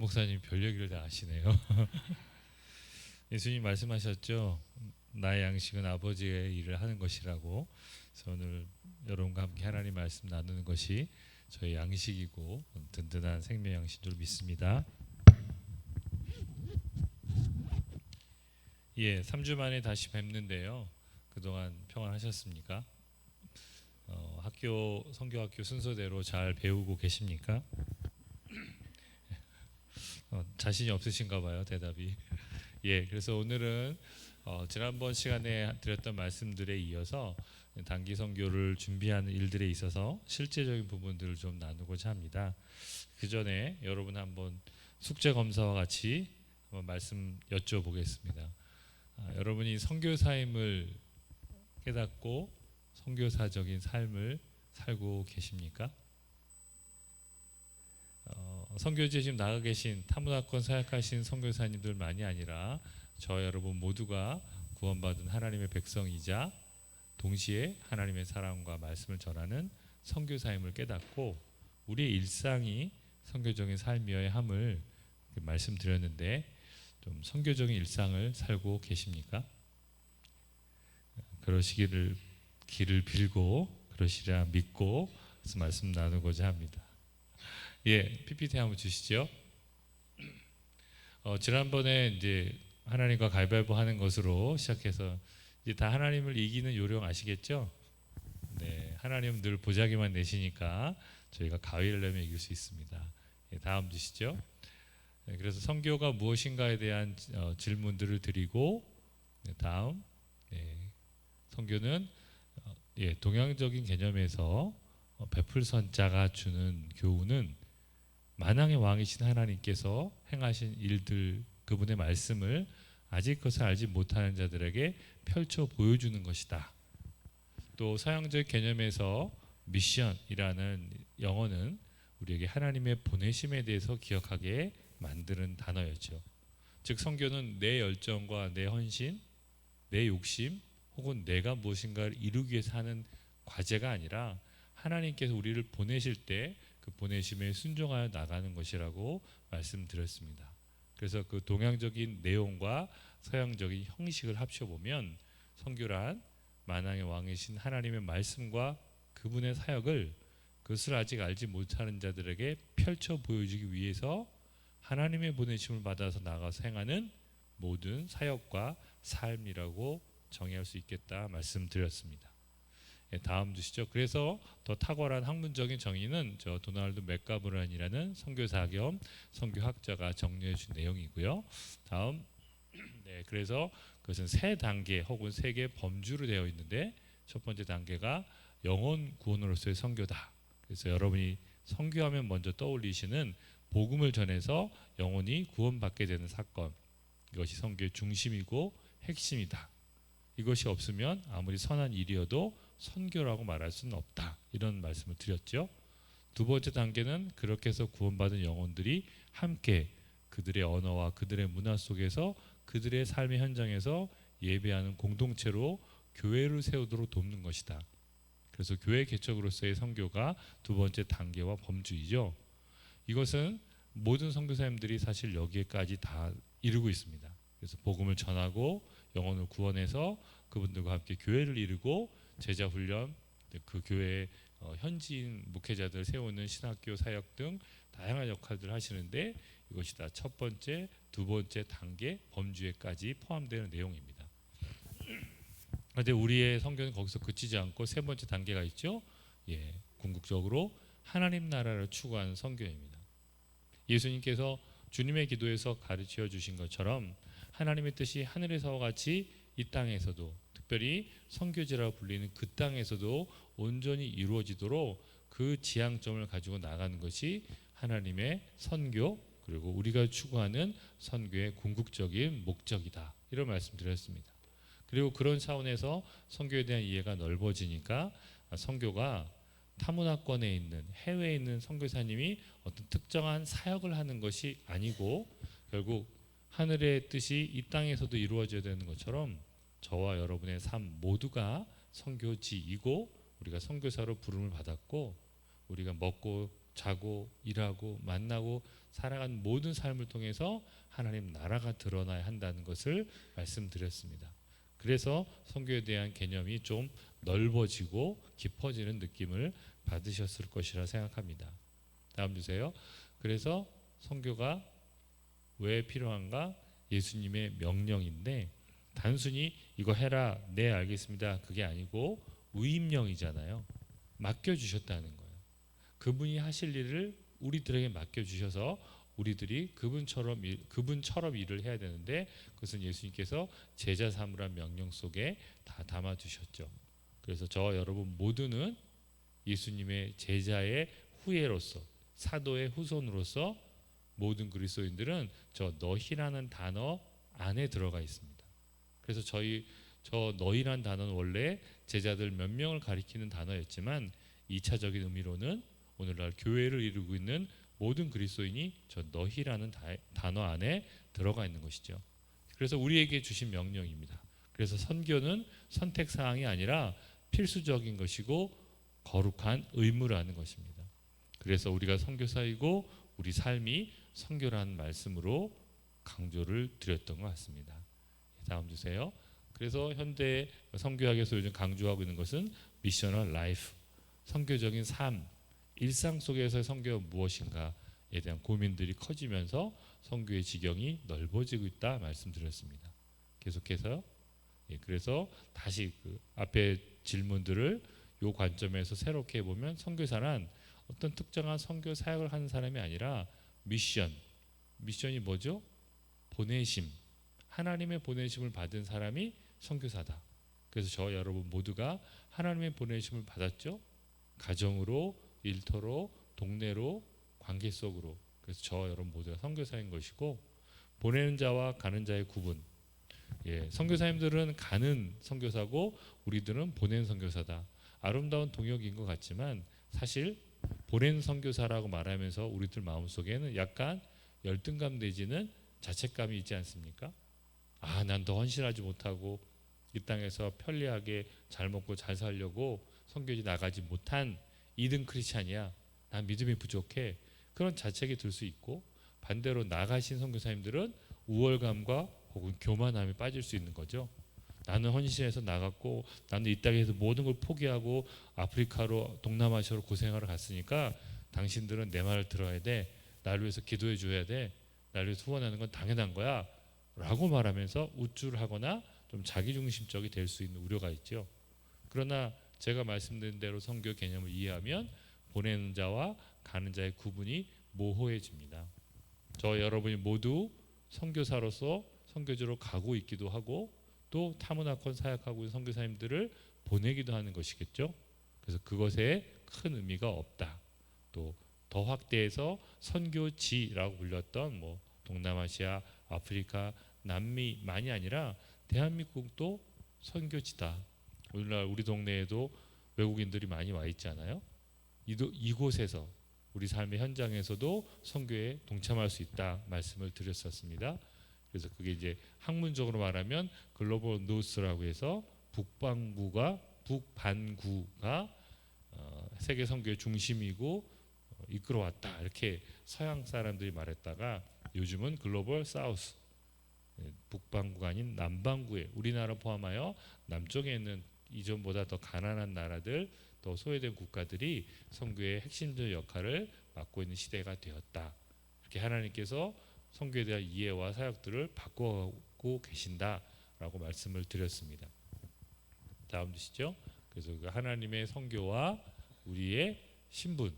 목사님 별 얘기를 다 아시네요. 예수님 말씀하셨죠. 나의 양식은 아버지의 일을 하는 것이라고. 그래서 오늘 여러분과 함께 하나님 말씀 나누는 것이 저희 양식이고 든든한 생명 양식인 줄 믿습니다. 예, 3주 만에 다시 뵙는데요. 그동안 평안하셨습니까? 학교 선교학교 순서대로 잘 배우고 계십니까? 자신이 없으신가 봐요, 대답이. 예, 그래서 오늘은 지난번 시간에 드렸던 말씀들에 이어서 단기 선교를 준비하는 일들에 있어서 실제적인 부분들을 좀 나누고자 합니다. 그 전에 여러분 한번 숙제 검사와 같이 한번 말씀 여쭤보겠습니다. 여러분이 선교사임을 깨닫고 선교사적인 삶을 살고 계십니까? 선교지에 지금 나가 계신 타문화권 사역하신 선교사님들만이 아니라 저 여러분 모두가 구원받은 하나님의 백성이자 동시에 하나님의 사랑과 말씀을 전하는 선교사임을 깨닫고 우리의 일상이 선교적인 삶이어야 함을 말씀드렸는데 좀 선교적인 일상을 살고 계십니까? 그러시기를 길을 빌고 그러시리라 믿고 말씀 나누고자 합니다. 예, PPT 한번 주시죠. 지난번에 이제 하나님과 가위바위보 하는 것으로 시작해서 이제 다 하나님을 이기는 요령 아시겠죠? 네, 하나님은 늘 보자기만 내시니까 저희가 가위를 내면 이길 수 있습니다. 예, 다음 주시죠. 네, 그래서 선교가 무엇인가에 대한 질문들을 드리고 네, 다음 선교는 동양적인 개념에서 베풀선자가 주는 교훈은 만왕의 왕이신 하나님께서 행하신 일들 그분의 말씀을 아직 그것을 알지 못하는 자들에게 펼쳐 보여주는 것이다. 또 서양적 개념에서 미션이라는 영어는 우리에게 하나님의 보내심에 대해서 기억하게 만드는 단어였죠. 즉 선교는 내 열정과 내 헌신, 내 욕심 혹은 내가 무엇인가를 이루기 위해서 하는 과제가 아니라 하나님께서 우리를 보내실 때 그 보내심에 순종하여 나가는 것이라고 말씀드렸습니다. 그래서 그 동양적인 내용과 서양적인 형식을 합쳐보면 선교란 만왕의 왕이신 하나님의 말씀과 그분의 사역을 그것을 아직 알지 못하는 자들에게 펼쳐 보여주기 위해서 하나님의 보내심을 받아서 나가서 행하는 모든 사역과 삶이라고 정의할 수 있겠다 말씀드렸습니다. 다음 주시죠. 그래서 더 탁월한 학문적인 정의는 저 도널드 맥가브런이라는 선교사 겸 선교학자가 정리해 준 내용이고요. 다음 그래서 그것은 세 단계 혹은 세 개의 범주로 되어 있는데 첫 번째 단계가 영혼 구원으로서의 선교다. 그래서 여러분이 선교하면 먼저 떠올리시는 복음을 전해서 영혼이 구원받게 되는 사건, 이것이 선교의 중심이고 핵심이다. 이것이 없으면 아무리 선한 일이어도 선교라고 말할 수는 없다. 이런 말씀을 드렸죠. 두 번째 단계는 그렇게 해서 구원받은 영혼들이 함께 그들의 언어와 그들의 문화 속에서 그들의 삶의 현장에서 예배하는 공동체로 교회를 세우도록 돕는 것이다. 그래서 교회 개척으로서의 선교가 두 번째 단계와 범주이죠. 이것은 모든 선교사님들이 사실 여기에까지 다 이루고 있습니다. 그래서 복음을 전하고 영혼을 구원해서 그분들과 함께 교회를 이루고 제자 훈련, 그 교회의 현지인 목회자들 세우는 신학교 사역 등 다양한 역할들을 하시는데 이것이 다 첫 번째, 두 번째 단계 범주에까지 포함되는 내용입니다. 그런데 우리의 선교는 거기서 그치지 않고 세 번째 단계가 있죠. 궁극적으로 하나님 나라를 추구하는 선교입니다. 예수님께서 주님의 기도에서 가르쳐 주신 것처럼 하나님의 뜻이 하늘에서와 같이 이 땅에서도 특별히 선교지라고 불리는 그 땅에서도 온전히 이루어지도록 그 지향점을 가지고 나가는 것이 하나님의 선교 그리고 우리가 추구하는 선교의 궁극적인 목적이다. 이런 말씀드렸습니다. 그리고 그런 차원에서 선교에 대한 이해가 넓어지니까 선교가 타문화권에 있는 해외에 있는 선교사님이 어떤 특정한 사역을 하는 것이 아니고 결국 하늘의 뜻이 이 땅에서도 이루어져야 되는 것처럼 저와 여러분의 삶 모두가 선교지이고 우리가 선교사로 부름을 받았고 우리가 먹고 자고 일하고 만나고 살아간 모든 삶을 통해서 하나님 나라가 드러나야 한다는 것을 말씀드렸습니다. 그래서 선교에 대한 개념이 좀 넓어지고 깊어지는 느낌을 받으셨을 것이라 생각합니다. 다음 주세요. 그래서 선교가 왜 필요한가? 예수님의 명령인데 단순히 이거 해라, 네 알겠습니다, 그게 아니고 위임령이잖아요. 맡겨주셨다는 거예요. 그분이 하실 일을 우리들에게 맡겨주셔서 우리들이 그분처럼 일을 해야 되는데 그것은 예수님께서 제자 삼으란 명령 속에 다 담아두셨죠. 그래서 저 여러분 모두는 예수님의 제자의 후예로서, 사도의 후손으로서 모든 그리스도인들은 저 너희라는 단어 안에 들어가 있습니다. 그래서 저 너희란 단어는 원래 제자들 몇 명을 가리키는 단어였지만 2차적인 의미로는 오늘날 교회를 이루고 있는 모든 그리스도인이 저 너희라는 단어 안에 들어가 있는 것이죠. 그래서 우리에게 주신 명령입니다. 그래서 선교는 선택 사항이 아니라 필수적인 것이고 거룩한 의무라는 것입니다. 그래서 우리가 선교사이고 우리 삶이 선교라는 말씀으로 강조를 드렸던 것 같습니다. 다음 주세요. 그래서 현대 선교학에서 요즘 강조하고 있는 것은 미셔널 라이프, 선교적인 삶, 일상 속에서의 선교가 무엇인가에 대한 고민들이 커지면서 선교의 지경이 넓어지고 있다 말씀드렸습니다. 계속해서 그래서 다시 그 앞에 질문들을 이 관점에서 새롭게 보면 선교사란 어떤 특정한 선교 사역을 하는 사람이 아니라 미션이 뭐죠? 보내심, 하나님의 보내심을 받은 사람이 선교사다. 그래서 저 여러분 모두가 하나님의 보내심을 받았죠. 가정으로, 일터로, 동네로, 관계 속으로. 그래서 저 여러분 모두가 선교사인 것이고 보내는 자와 가는 자의 구분. 선교사님들은 가는 선교사고 우리들은 보내는 선교사다. 아름다운 동역인 것 같지만 사실 보낸 선교사라고 말하면서 우리들 마음속에는 약간 열등감 내지는 자책감이 있지 않습니까? 난 더 헌신하지 못하고 이 땅에서 편리하게 잘 먹고 잘 살려고 선교지 나가지 못한 2등 크리스찬이야. 난 믿음이 부족해. 그런 자책이 들 수 있고 반대로 나가신 선교사님들은 우월감과 혹은 교만함에 빠질 수 있는 거죠. 나는 헌신해서 나갔고 나는 이 땅에서 모든 걸 포기하고 아프리카로 동남아시아로 고생하러 갔으니까 당신들은 내 말을 들어야 돼. 나를 위해서 기도해 줘야 돼. 나를 위해서 후원하는 건 당연한 거야 라고 말하면서 우쭐하거나 좀 자기중심적이 될 수 있는 우려가 있죠. 그러나 제가 말씀드린 대로 선교 개념을 이해하면 보내는 자와 가는 자의 구분이 모호해집니다. 저 여러분이 모두 선교사로서 선교지로 가고 있기도 하고 또 타문화권 사역하고 있는 선교사님들을 보내기도 하는 것이겠죠. 그래서 그것에 큰 의미가 없다. 또 더 확대해서 선교지라고 불렸던 동남아시아, 아프리카, 남미만이 아니라 대한민국도 선교지다. 오늘날 우리 동네에도 외국인들이 많이 와 있잖아요. 이곳에서 우리 삶의 현장에서도 선교에 동참할 수 있다 말씀을 드렸었습니다. 그래서 그게 이제 학문적으로 말하면 글로벌 노스라고 해서 북반구가 세계 선교의 중심이고 이끌어왔다 이렇게 서양 사람들이 말했다가 요즘은 글로벌 사우스, 북반구가 아닌 남반구에 우리나라 포함하여 남쪽에 있는 이전보다 더 가난한 나라들, 더 소외된 국가들이 선교의 핵심적 역할을 맡고 있는 시대가 되었다. 이렇게 하나님께서 선교에 대한 이해와 사역들을 바꾸고 계신다라고 말씀을 드렸습니다. 다음 주시죠. 그래서 그 하나님의 선교와 우리의 신분,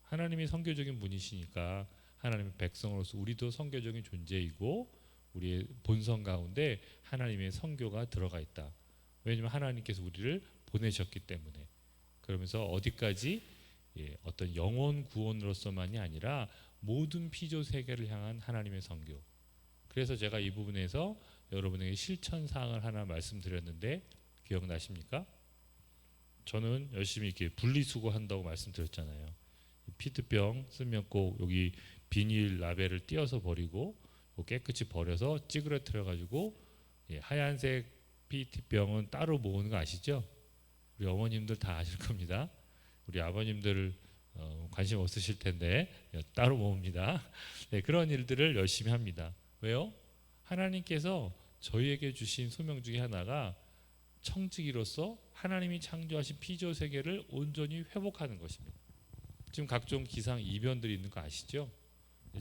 하나님이 선교적인 분이시니까 하나님의 백성으로서 우리도 선교적인 존재이고 우리의 본성 가운데 하나님의 선교가 들어가 있다. 왜냐하면 하나님께서 우리를 보내셨기 때문에. 그러면서 어디까지 어떤 영혼 구원으로서만이 아니라 모든 피조 세계를 향한 하나님의 선교. 그래서 제가 이 부분에서 여러분에게 실천 사항을 하나 말씀드렸는데 기억나십니까? 저는 열심히 이렇게 분리수거한다고 말씀드렸잖아요. 피트병 쓰면 꼭 여기 비닐 라벨을 띄어서 버리고 깨끗이 버려서 찌그러뜨려 가지고 하얀색 PET병은 따로 모으는 거 아시죠? 우리 어머님들 다 아실 겁니다. 우리 아버님들 관심 없으실 텐데 따로 모읍니다. 네, 그런 일들을 열심히 합니다. 왜요? 하나님께서 저희에게 주신 소명 중에 하나가 청지기로서 하나님이 창조하신 피조 세계를 온전히 회복하는 것입니다. 지금 각종 기상 이변들이 있는 거 아시죠?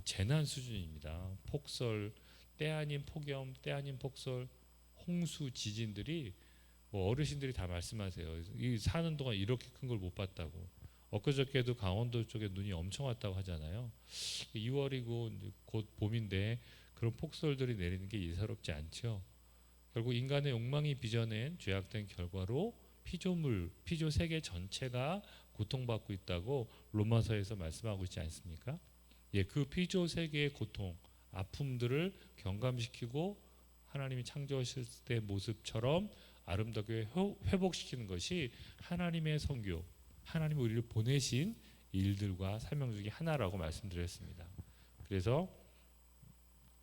재난 수준입니다. 폭설, 때 아닌 폭염, 때 아닌 폭설, 홍수, 지진들이 뭐 어르신들이 다 말씀하세요. 이 사는 동안 이렇게 큰 걸 못 봤다고. 엊그저께도 강원도 쪽에 눈이 엄청 왔다고 하잖아요. 2월이고 곧 봄인데 그런 폭설들이 내리는 게 예사롭지 않죠. 결국 인간의 욕망이 빚어낸 죄악된 결과로 피조물, 피조 세계 전체가 고통받고 있다고 로마서에서 말씀하고 있지 않습니까? 예, 그 피조 세계의 고통, 아픔들을 경감시키고 하나님이 창조하실 때 모습처럼 아름답게 회복시키는 것이 하나님의 선교, 하나님이 우리를 보내신 일들과 사명 중에 하나라고 말씀드렸습니다. 그래서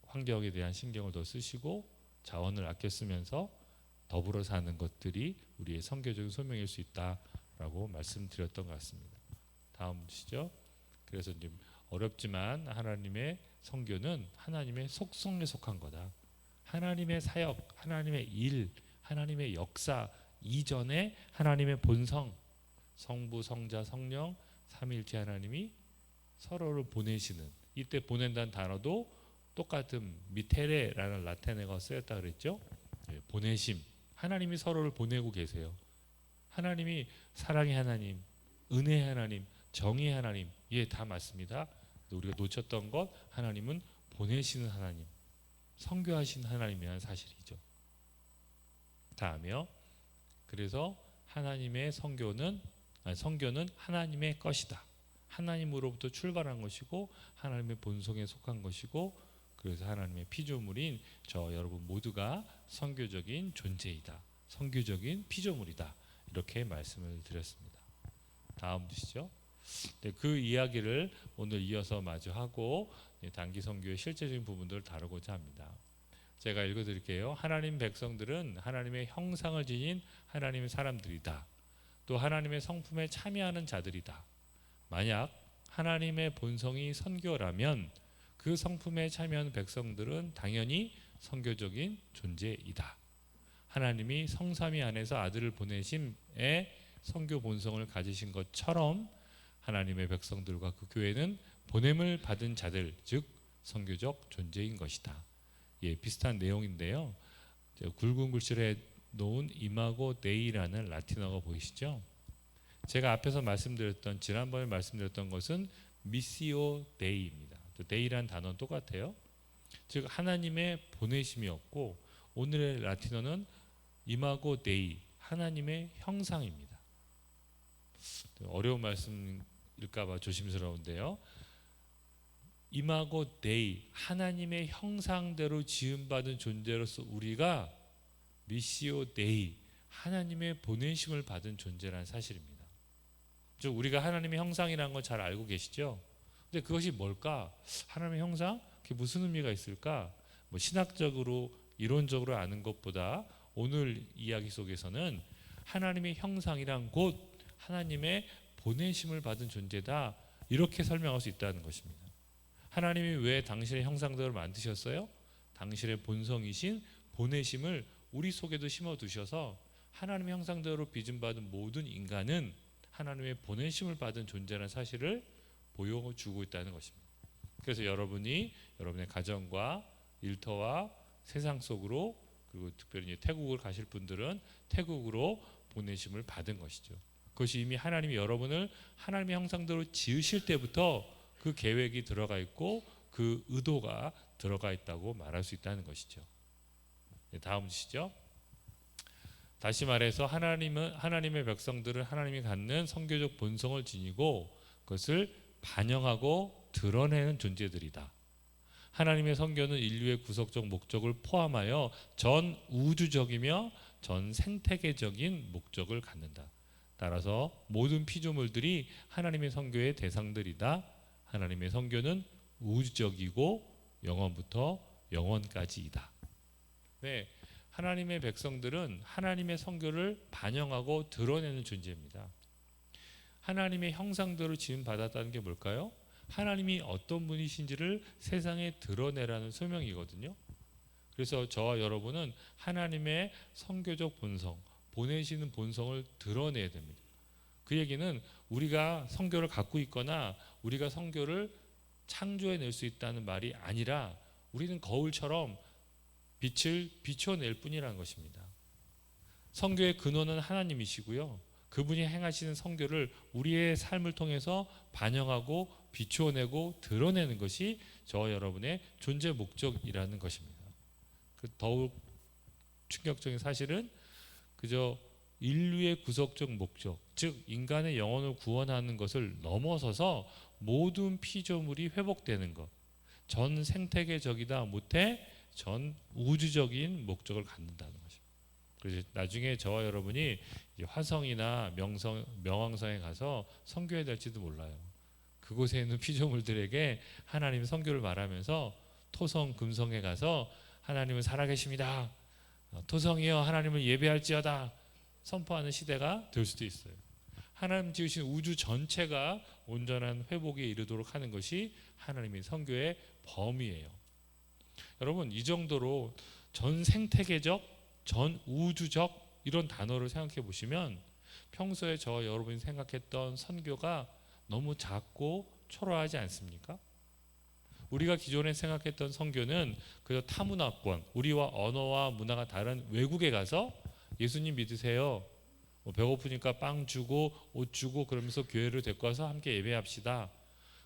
환경에 대한 신경을 더 쓰시고 자원을 아껴 쓰면서 더불어 사는 것들이 우리의 선교적인 소명일 수 있다라고 말씀드렸던 것 같습니다. 다음 보시죠. 그래서 이제 어렵지만 하나님의 선교는 하나님의 속성에 속한 거다. 하나님의 사역, 하나님의 일, 하나님의 역사 이전에 하나님의 본성, 성부, 성자, 성령, 삼위일체 하나님이 서로를 보내시는, 이때 보낸다는 단어도 똑같은 미테레라는 라틴어가 쓰였다 그랬죠. 네, 보내심. 하나님이 서로를 보내고 계세요. 하나님이 사랑의 하나님, 은혜의 하나님, 정의의 하나님, 예, 다 맞습니다. 우리가 놓쳤던 것, 하나님은 보내시는 하나님, 선교하신 하나님이라는 사실이죠. 다음이요. 그래서 하나님의 선교는 하나님의 것이다. 하나님으로부터 출발한 것이고 하나님의 본성에 속한 것이고, 그래서 하나님의 피조물인 저 여러분 모두가 선교적인 존재이다. 선교적인 피조물이다. 이렇게 말씀을 드렸습니다. 다음 주시죠. 네, 그 이야기를 오늘 이어서 마저 하고 단기 선교의 실제적인 부분들을 다루고자 합니다. 제가 읽어드릴게요. 하나님 백성들은 하나님의 형상을 지닌 하나님의 사람들이다. 또 하나님의 성품에 참여하는 자들이다. 만약 하나님의 본성이 선교라면 그 성품에 참여하는 백성들은 당연히 선교적인 존재이다. 하나님이 성삼위 안에서 아들을 보내심에 선교 본성을 가지신 것처럼 하나님의 백성들과 그 교회는 보냄을 받은 자들, 즉 선교적 존재인 것이다. 예, 비슷한 내용인데요. 굵은 글씨로 놓은 이마고 데이라는 라틴어가 보이시죠? 제가 앞에서 말씀드렸던, 지난번에 말씀드렸던 것은 미시오 데이입니다. 데이라는 단어는 똑같아요. 즉 하나님의 보내심이었고, 오늘의 라틴어는 이마고 데이, 하나님의 형상입니다. 어려운 말씀일까봐 조심스러운데요. 이마고 데이, 하나님의 형상대로 지음받은 존재로서 우리가 미시오 데이, 하나님의 보내심을 받은 존재라는 사실입니다. 즉 우리가 하나님의 형상이라는 걸 잘 알고 계시죠? 근데 그것이 뭘까? 하나님의 형상? 그게 무슨 의미가 있을까? 뭐 신학적으로 이론적으로 아는 것보다 오늘 이야기 속에서는 하나님의 형상이란 곧 하나님의 보내심을 받은 존재다, 이렇게 설명할 수 있다는 것입니다. 하나님이 왜 당신의 형상대로 만드셨어요? 당신의 본성이신 보내심을 우리 속에도 심어두셔서 하나님의 형상대로 빚음받은 모든 인간은 하나님의 보내심을 받은 존재라는 사실을 보여주고 있다는 것입니다. 그래서 여러분이 여러분의 가정과 일터와 세상 속으로, 그리고 특별히 태국을 가실 분들은 태국으로 보내심을 받은 것이죠. 그것이 이미 하나님이 여러분을 하나님의 형상대로 지으실 때부터 그 계획이 들어가 있고 그 의도가 들어가 있다고 말할 수 있다는 것이죠. 네, 다음 주시죠. 다시 말해서 하나님의 백성들은 하나님이 갖는 선교적 본성을 지니고 그것을 반영하고 드러내는 존재들이다. 하나님의 선교는 인류의 구속적 목적을 포함하여 전 우주적이며 전 생태계적인 목적을 갖는다. 따라서 모든 피조물들이 하나님의 선교의 대상들이다. 하나님의 선교는 우주적이고 영원부터 영원까지이다. 네, 하나님의 백성들은 하나님의 선교를 반영하고 드러내는 존재입니다. 하나님의 형상대로 지음 받았다는 게 뭘까요? 하나님이 어떤 분이신지를 세상에 드러내라는 소명이거든요. 그래서 저와 여러분은 하나님의 선교적 본성, 보내시는 본성을 드러내야 됩니다. 그 얘기는 우리가 선교를 갖고 있거나 우리가 선교를 창조해낼 수 있다는 말이 아니라 우리는 거울처럼 빛을 비춰낼 뿐이라는 것입니다. 선교의 근원은 하나님이시고요. 그분이 행하시는 선교를 우리의 삶을 통해서 반영하고 비추어내고 드러내는 것이 저와 여러분의 존재 목적이라는 것입니다. 더욱 충격적인 사실은 그저 인류의 구속적 목적, 즉 인간의 영혼을 구원하는 것을 넘어서서 모든 피조물이 회복되는 것, 전 생태계적이다 못해 전 우주적인 목적을 갖는다는 것입니다. 그래서 나중에 저와 여러분이 화성이나 명왕성에 가서 선교해야 될지도 몰라요. 그곳에 있는 피조물들에게 하나님 선교를 말하면서 토성, 금성에 가서 하나님은 살아계십니다. 토성이여 하나님을 예배할지어다 선포하는 시대가 될 수도 있어요. 하나님 지으신 우주 전체가 온전한 회복에 이르도록 하는 것이 하나님의 선교의 범위예요. 여러분, 이 정도로 전 생태계적, 전 우주적 이런 단어를 생각해 보시면 평소에 저와 여러분이 생각했던 선교가 너무 작고 초라하지 않습니까? 우리가 기존에 생각했던 선교는 그저 타문화권, 우리와 언어와 문화가 다른 외국에 가서 예수님 믿으세요, 배고프니까 빵 주고 옷 주고 그러면서 교회를 데리고 와서 함께 예배합시다.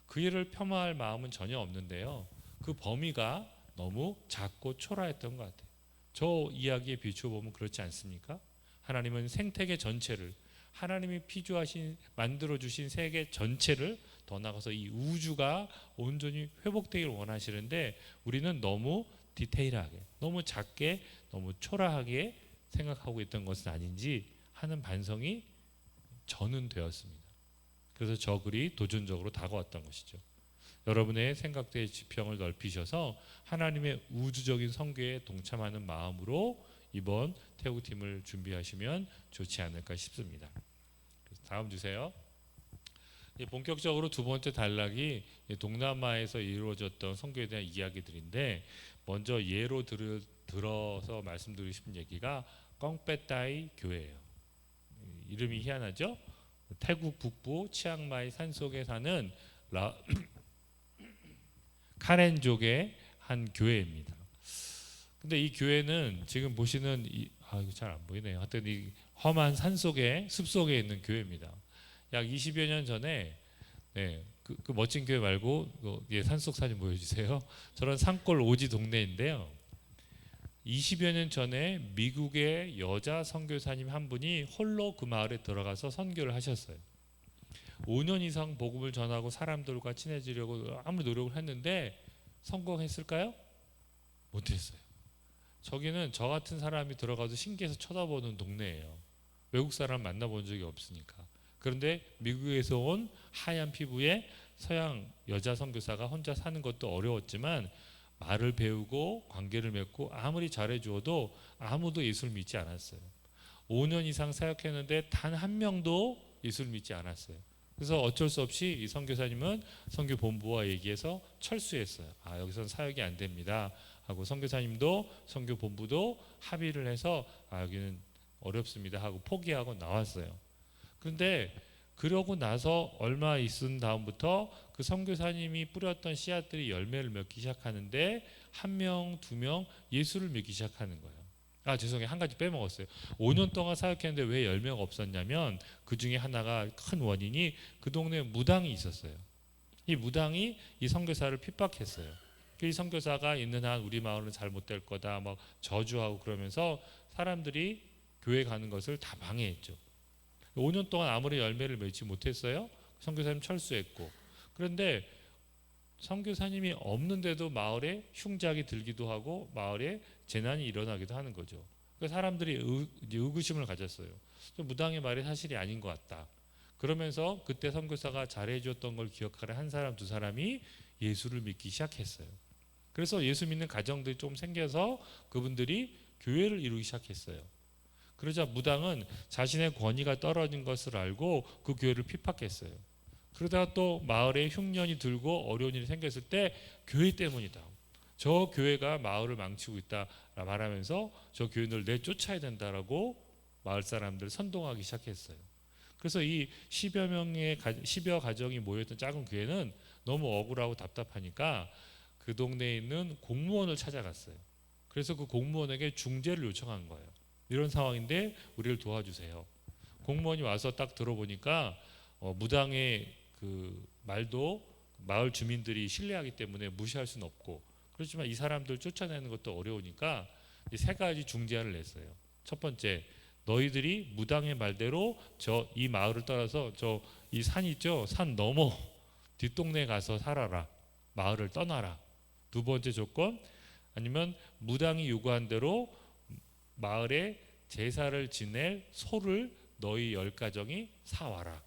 그 일을 폄하할 마음은 전혀 없는데요, 그 범위가 너무 작고 초라했던 것 같아요. 저 이야기에 비추어 보면 그렇지 않습니까? 하나님은 생태계 전체를, 하나님이 피조하신 만들어주신 세계 전체를, 더 나아가서 이 우주가 온전히 회복되기를 원하시는데 우리는 너무 디테일하게, 너무 작게, 너무 초라하게 생각하고 있던 것은 아닌지 하는 반성이 저는 되었습니다. 그래서 저 글이 도전적으로 다가왔던 것이죠. 여러분의 생각대의 지평을 넓히셔서 하나님의 우주적인 선교에 동참하는 마음으로 이번 태국팀을 준비하시면 좋지 않을까 싶습니다. 다음 주세요. 본격적으로 두 번째 단락이 동남아에서 이루어졌던 선교에 대한 이야기들인데, 먼저 예로 들어서 말씀드리고 싶은 얘기가 껑빼따이 교회예요. 이름이 희한하죠? 태국 북부 치앙마이 산속에 사는 카렌족의 한 교회입니다. 근데 이 교회는 지금 보시는 이거 잘 안 보이네요. 하여튼 이 험한 산속에, 숲속에 있는 교회입니다. 약 20여 년 전에, 그 멋진 교회 말고 산속 사진 보여주세요. 저런 산골 오지 동네인데요, 20여 년 전에 미국의 여자 선교사님 한 분이 홀로 그 마을에 들어가서 선교를 하셨어요. 5년 이상 복음을 전하고 사람들과 친해지려고 아무리 노력을 했는데 성공했을까요? 못했어요. 저기는 저 같은 사람이 들어가도 신기해서 쳐다보는 동네예요. 외국 사람 만나본 적이 없으니까. 그런데 미국에서 온 하얀 피부의 서양 여자 선교사가 혼자 사는 것도 어려웠지만 말을 배우고 관계를 맺고 아무리 잘해주어도 아무도 예수를 믿지 않았어요. 5년 이상 사역했는데 단 한 명도 예수를 믿지 않았어요. 그래서 어쩔 수 없이 이 선교사님은 선교본부와 얘기해서 철수했어요. 여기서는 사역이 안 됩니다 하고, 선교사님도 선교본부도 합의를 해서 여기는 어렵습니다 하고 포기하고 나왔어요. 그런데 그러고 나서 얼마 있은 다음부터 그 선교사님이 뿌렸던 씨앗들이 열매를 맺기 시작하는데 1명, 2명 예수를 믿기 시작하는 거예요. 죄송해요, 한 가지 빼먹었어요. 5년 동안 사역했는데 왜 열매가 없었냐면 그 중에 하나가, 큰 원인이 그 동네에 무당이 있었어요. 이 무당이 이 선교사를 핍박했어요. 이 선교사가 있는 한 우리 마을은 잘 못 될 거다 막 저주하고 그러면서 사람들이 교회 가는 것을 다 방해했죠. 5년 동안 아무리 열매를 맺지 못했어요. 선교사님 철수했고. 그런데 선교사님이 없는데도 마을에 흉작이 들기도 하고 마을에 재난이 일어나기도 하는 거죠. 그래서 사람들이 의구심을 가졌어요. 무당의 말이 사실이 아닌 것 같다. 그러면서 그때 선교사가 잘해줬던 걸 기억하는 한 사람, 두 사람이 예수를 믿기 시작했어요. 그래서 예수 믿는 가정들이 좀 생겨서 그분들이 교회를 이루기 시작했어요. 그러자 무당은 자신의 권위가 떨어진 것을 알고 그 교회를 핍박했어요. 그러다가 또 마을에 흉년이 들고 어려운 일이 생겼을 때 교회 때문이다. 저 교회가 마을을 망치고 있다 말하면서 저 교인을 내쫓아야 된다라고 마을 사람들 선동하기 시작했어요. 그래서 이 10여 가정이 모였던 작은 교회는 너무 억울하고 답답하니까 그 동네에 있는 공무원을 찾아갔어요. 그래서 그 공무원에게 중재를 요청한 거예요. 이런 상황인데 우리를 도와주세요. 공무원이 와서 딱 들어보니까 무당의 그 말도 마을 주민들이 신뢰하기 때문에 무시할 수는 없고, 그렇지만 이 사람들 쫓아내는 것도 어려우니까 세 가지 중재안을 냈어요. 첫 번째, 너희들이 무당의 말대로 이 마을을 떠나서 이 산 있죠? 산 넘어 뒷동네에 가서 살아라. 마을을 떠나라. 두 번째 조건, 아니면 무당이 요구한 대로 마을에 제사를 지낼 소를 너희 10가정이 사와라.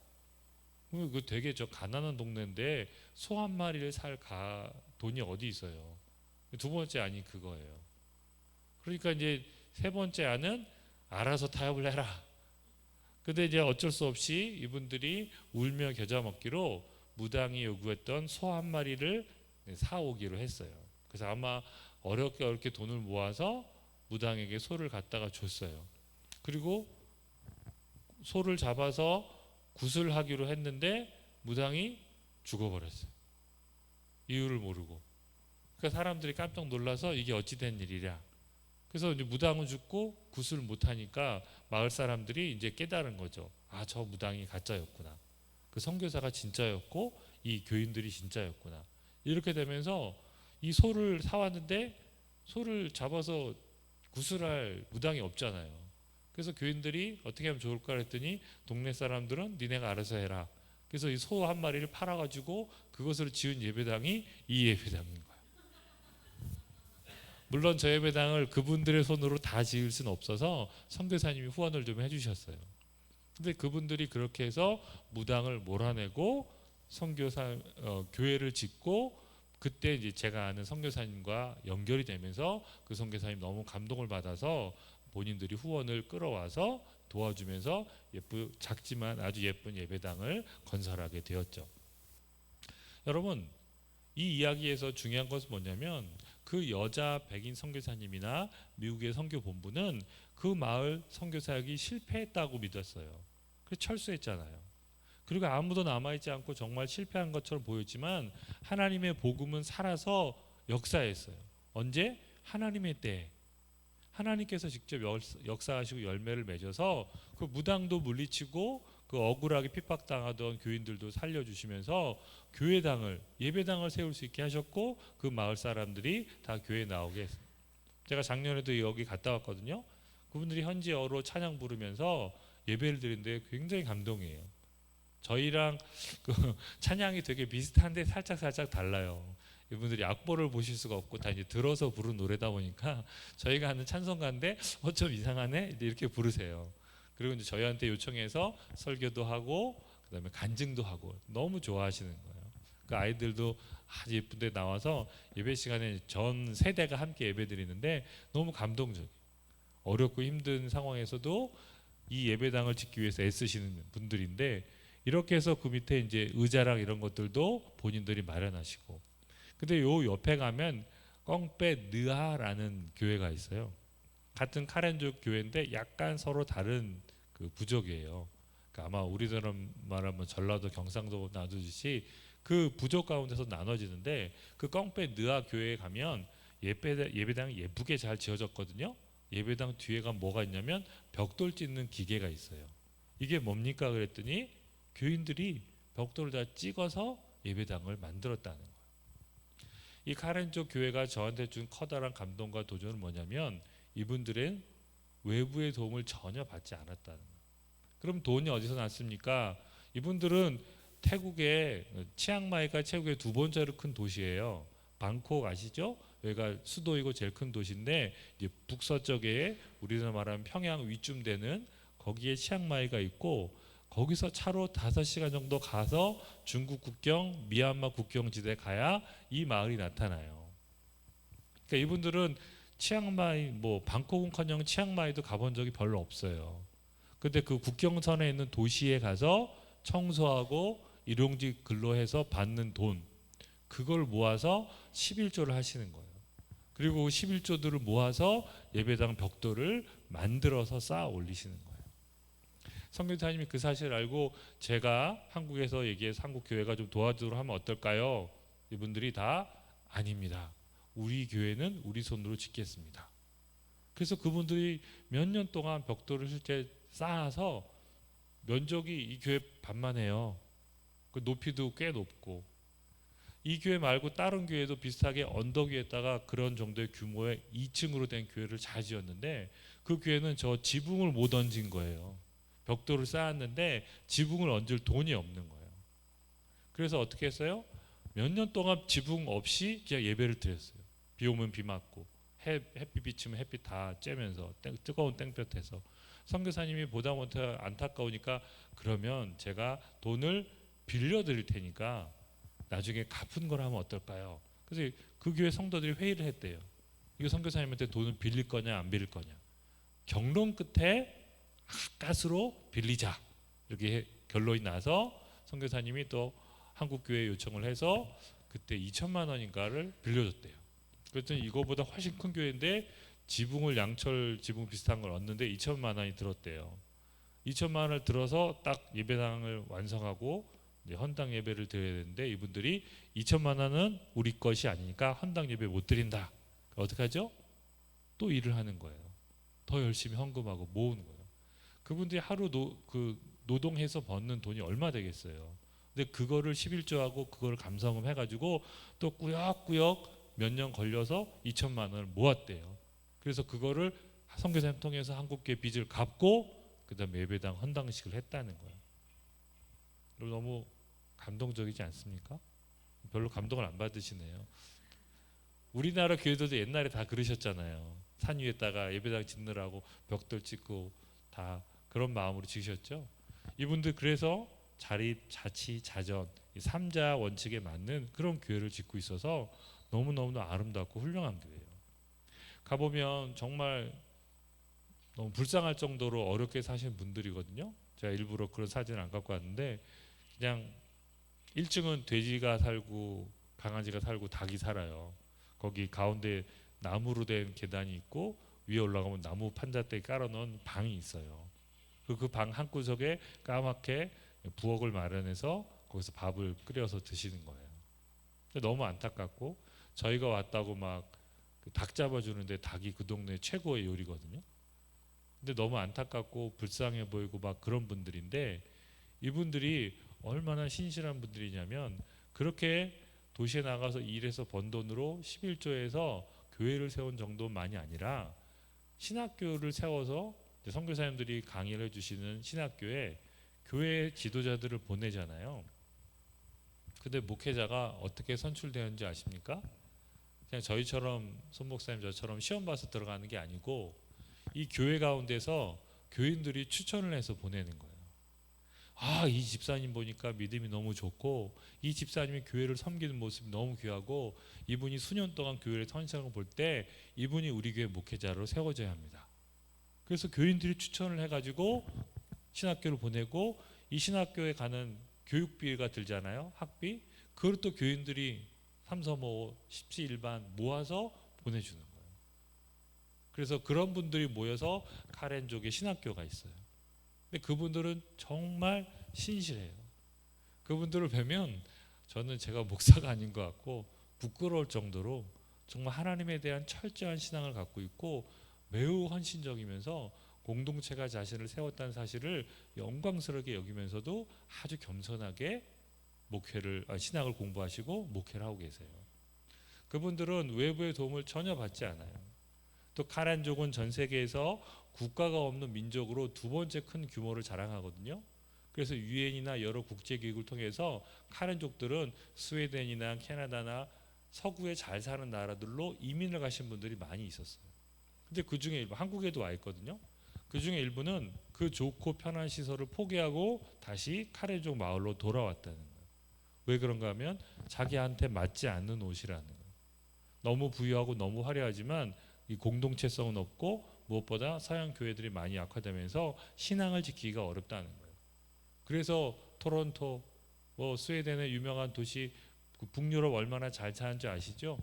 그 되게 가난한 동네인데 소 한 마리를 살 돈이 어디 있어요. 두 번째 안이 그거예요. 그러니까 이제 세 번째 안은 알아서 타협을 해라. 근데 이제 어쩔 수 없이 이분들이 울며 겨자 먹기로 무당이 요구했던 소 한 마리를 사오기로 했어요. 그래서 아마 어렵게 돈을 모아서 무당에게 소를 갖다가 줬어요. 그리고 소를 잡아서 굿을 하기로 했는데 무당이 죽어버렸어요. 이유를 모르고. 그러니까 사람들이 깜짝 놀라서 이게 어찌된 일이랴. 그래서 이제 무당은 죽고 굿을 못하니까 마을 사람들이 이제 깨달은 거죠. 아, 저 무당이 가짜였구나. 그 선교사가 진짜였고 이 교인들이 진짜였구나. 이렇게 되면서 이 소를 사왔는데 소를 잡아서 굿을 할 무당이 없잖아요. 그래서 교인들이 어떻게 하면 좋을까 했더니 동네 사람들은 니네가 알아서 해라. 그래서 이 소 한 마리를 팔아가지고 그것을 지은 예배당이 이 예배당인 거예요. 물론 저 예배당을 그분들의 손으로 다 지을 수는 없어서 선교사님이 후원을 좀 해주셨어요. 근데 그분들이 그렇게 해서 무당을 몰아내고 교회를 짓고, 그때 이제 제가 아는 선교사님과 연결이 되면서 그 선교사님 너무 감동을 받아서 본인들이 후원을 끌어와서 도와주면서 작지만 아주 예쁜 예배당을 건설하게 되었죠. 여러분, 이 이야기에서 중요한 것은 뭐냐면 그 여자 백인 선교사님이나 미국의 선교 본부는 그 마을 선교사역이 실패했다고 믿었어요. 그래서 철수했잖아요. 그리고 아무도 남아있지 않고 정말 실패한 것처럼 보였지만 하나님의 복음은 살아서 역사했어요. 언제? 하나님의 때에. 하나님께서 직접 역사하시고 열매를 맺어서 그 무당도 물리치고 그 억울하게 핍박당하던 교인들도 살려주시면서 예배당을 세울 수 있게 하셨고, 그 마을 사람들이 다 교회에 나오게 했어요. 제가 작년에도 여기 갔다 왔거든요. 그분들이 현지어로 찬양 부르면서 예배를 드리는데 굉장히 감동이에요. 저희랑 그 찬양이 되게 비슷한데 살짝 달라요. 이분들이 악보를 보실 수가 없고 다 이제 들어서 부른 노래다 보니까 저희가 하는 찬송가인데 좀 이상하네 이렇게 부르세요. 그리고 이제 저희한테 요청해서 설교도 하고 그다음에 간증도 하고 너무 좋아하시는 거예요. 그 아이들도 아주 예쁜데 나와서 예배 시간에 전 세대가 함께 예배 드리는데 너무 감동적이에요. 어렵고 힘든 상황에서도 이 예배당을 짓기 위해서 애쓰시는 분들인데, 이렇게 해서 그 밑에 이제 의자랑 이런 것들도 본인들이 마련하시고. 근데 요 옆에 가면 껑빼 느하라는 교회가 있어요. 같은 카렌족 교회인데 약간 서로 다른 그 부족이에요. 그러니까 아마 우리처럼 말하면 전라도 경상도 나누듯이 그 부족 가운데서 나눠지는데, 그 껑빼 느하 교회에 가면 예배당이 예쁘게 잘 지어졌거든요. 예배당 뒤에가 뭐가 있냐면 벽돌 찢는 기계가 있어요. 이게 뭡니까 그랬더니 교인들이 벽돌을 다 찍어서 예배당을 만들었다는 거예요. 이 카렌족 교회가 저한테 준 커다란 감동과 도전은 뭐냐면 이분들은 외부의 도움을 전혀 받지 않았다는 거예요. 그럼 돈이 어디서 났습니까? 이분들은 태국의 치앙마이가 태국의 두 번째로 큰 도시예요. 방콕 아시죠? 여기가 수도이고 제일 큰 도시인데 이제 북서쪽에 우리나라 말하면 평양 위쯤 되는 거기에 치앙마이가 있고, 거기서 차로 5시간 정도 가서 중국 국경, 미얀마 국경지대 가야 이 마을이 나타나요. 그러니까 이분들은 치앙마이 뭐 방콕은커녕 치앙마이도 가본 적이 별로 없어요. 근데 그 국경선에 있는 도시에 가서 청소하고 일용직 근로해서 받는 돈, 그걸 모아서 11조를 하시는 거예요. 그리고 11조들을 모아서 예배당 벽돌을 만들어서 쌓아 올리시는 거예요. 선교사님이 그 사실을 알고 제가 한국에서 얘기해서 한국 교회가 좀 도와주도록 하면 어떨까요? 이분들이 다 아닙니다. 우리 교회는 우리 손으로 짓겠습니다. 그래서 그분들이 몇 년 동안 벽돌을 실제 쌓아서 면적이 이 교회 반만 해요. 그 높이도 꽤 높고, 이 교회 말고 다른 교회도 비슷하게 언덕 위에다가 그런 정도의 규모의 2층으로 된 교회를 잘 지었는데, 그 교회는 저 지붕을 못 얹은 거예요. 벽돌을 쌓았는데 지붕을 얹을 돈이 없는 거예요. 그래서 어떻게 했어요? 몇 년 동안 지붕 없이 그냥 예배를 드렸어요. 비 오면 비 맞고 햇빛 비치면 햇빛 다 쬐면서 뜨거운 땡볕에서. 선교사님이 보다 못해 안타까우니까 그러면 제가 돈을 빌려드릴 테니까 나중에 갚은 걸 하면 어떨까요? 그래서 그 교회 성도들이 회의를 했대요. 이거 선교사님한테 돈을 빌릴 거냐 안 빌릴 거냐. 경론 끝에 가까스로 빌리자 이렇게 결론이 나서 선교사님이 또 한국교회에 요청을 해서 그때 2천만 원인가를 빌려줬대요. 그랬더니 이거보다 훨씬 큰 교회인데 지붕을 양철 지붕 비슷한 걸 얻는데 2천만 원이 들었대요. 2천만 원을 들어서 딱 예배당을 완성하고 이제 헌당 예배를 드려야 되는데 이분들이 2천만 원은 우리 것이 아니니까 헌당 예배 못 드린다. 어떻게 하죠? 또 일을 하는 거예요. 더 열심히 헌금하고 모으는 거예요. 그분들이 하루 노동해서 버는 돈이 얼마 되겠어요. 근데 그거를 11조하고 그거를 감성금 해가지고 또 꾸역꾸역 몇 년 걸려서 2천만 원을 모았대요. 그래서 그거를 선교사님 통해서 한국교회 빚을 갚고 그다음에 예배당 헌당식을 했다는 거예요. 너무 감동적이지 않습니까? 별로 감동을 안 받으시네요. 우리나라 교회들도 옛날에 다 그러셨잖아요. 산 위에다가 예배당 짓느라고 벽돌 짓고 다 그런 마음으로 지으셨죠. 이분들 그래서 자치, 자전, 이 3자 원칙에 맞는 그런 교회를 짓고 있어서 너무너무 아름답고 훌륭한 교회예요. 가보면 정말 너무 불쌍할 정도로 어렵게 사시는 분들이거든요. 제가 일부러 그런 사진을 안 갖고 왔는데 그냥 1층은 돼지가 살고 강아지가 살고 닭이 살아요. 거기 가운데 나무로 된 계단이 있고 위에 올라가면 나무 판자대 깔아놓은 방이 있어요. 그 방 한구석에 까맣게 부엌을 마련해서 거기서 밥을 끓여서 드시는 거예요. 너무 안타깝고 저희가 왔다고 막 닭 잡아주는데 닭이 그 동네 최고의 요리거든요. 근데 너무 안타깝고 불쌍해 보이고 막 그런 분들인데 이분들이 얼마나 신실한 분들이냐면 그렇게 도시에 나가서 일해서 번 돈으로 11조에서 교회를 세운 정도만이 아니라 신학교를 세워서 선교사님들이 강의를 해주시는 신학교에 교회 지도자들을 보내잖아요. 근데 목회자가 어떻게 선출되는지 아십니까? 그냥 저희처럼 손 목사님 저처럼 시험 봐서 들어가는 게 아니고 이 교회 가운데서 교인들이 추천을 해서 보내는 거예요. 아, 이 집사님 보니까 믿음이 너무 좋고 이 집사님이 교회를 섬기는 모습이 너무 귀하고 이분이 수년 동안 교회를 헌신을 볼 때 이분이 우리 교회 목회자로 세워져야 합니다. 그래서 교인들이 추천을 해가지고 신학교를 보내고 이 신학교에 가는 교육비가 들잖아요. 학비. 그걸 또 교인들이 삼서모 십시일반 모아서 보내주는 거예요. 그래서 그런 분들이 모여서 카렌족의 신학교가 있어요. 근데 그분들은 정말 신실해요. 그분들을 뵈면 저는 제가 목사가 아닌 것 같고 부끄러울 정도로 정말 하나님에 대한 철저한 신앙을 갖고 있고 매우 헌신적이면서 공동체가 자신을 세웠다는 사실을 영광스럽게 여기면서도 아주 겸손하게 신학을 공부하시고 목회를 하고 계세요. 그분들은 외부의 도움을 전혀 받지 않아요. 또 카렌족은 전 세계에서 국가가 없는 민족으로 두 번째 큰 규모를 자랑하거든요. 그래서 유엔이나 여러 국제기구를 통해서 카렌족들은 스웨덴이나 캐나다나 서구에 잘 사는 나라들로 이민을 가신 분들이 많이 있었어요. 근데 그 중에 일부 한국에도 와 있거든요. 그 중에 일부는 그 좋고 편한 시설을 포기하고 다시 카렌족 마을로 돌아왔다는 거예요. 왜 그런가 하면 자기한테 맞지 않는 옷이라는 거예요. 너무 부유하고 너무 화려하지만 이 공동체성은 없고 무엇보다 서양 교회들이 많이 약화되면서 신앙을 지키기가 어렵다는 거예요. 그래서 토론토, 스웨덴의 유명한 도시 북유럽 얼마나 잘 사는지 아시죠?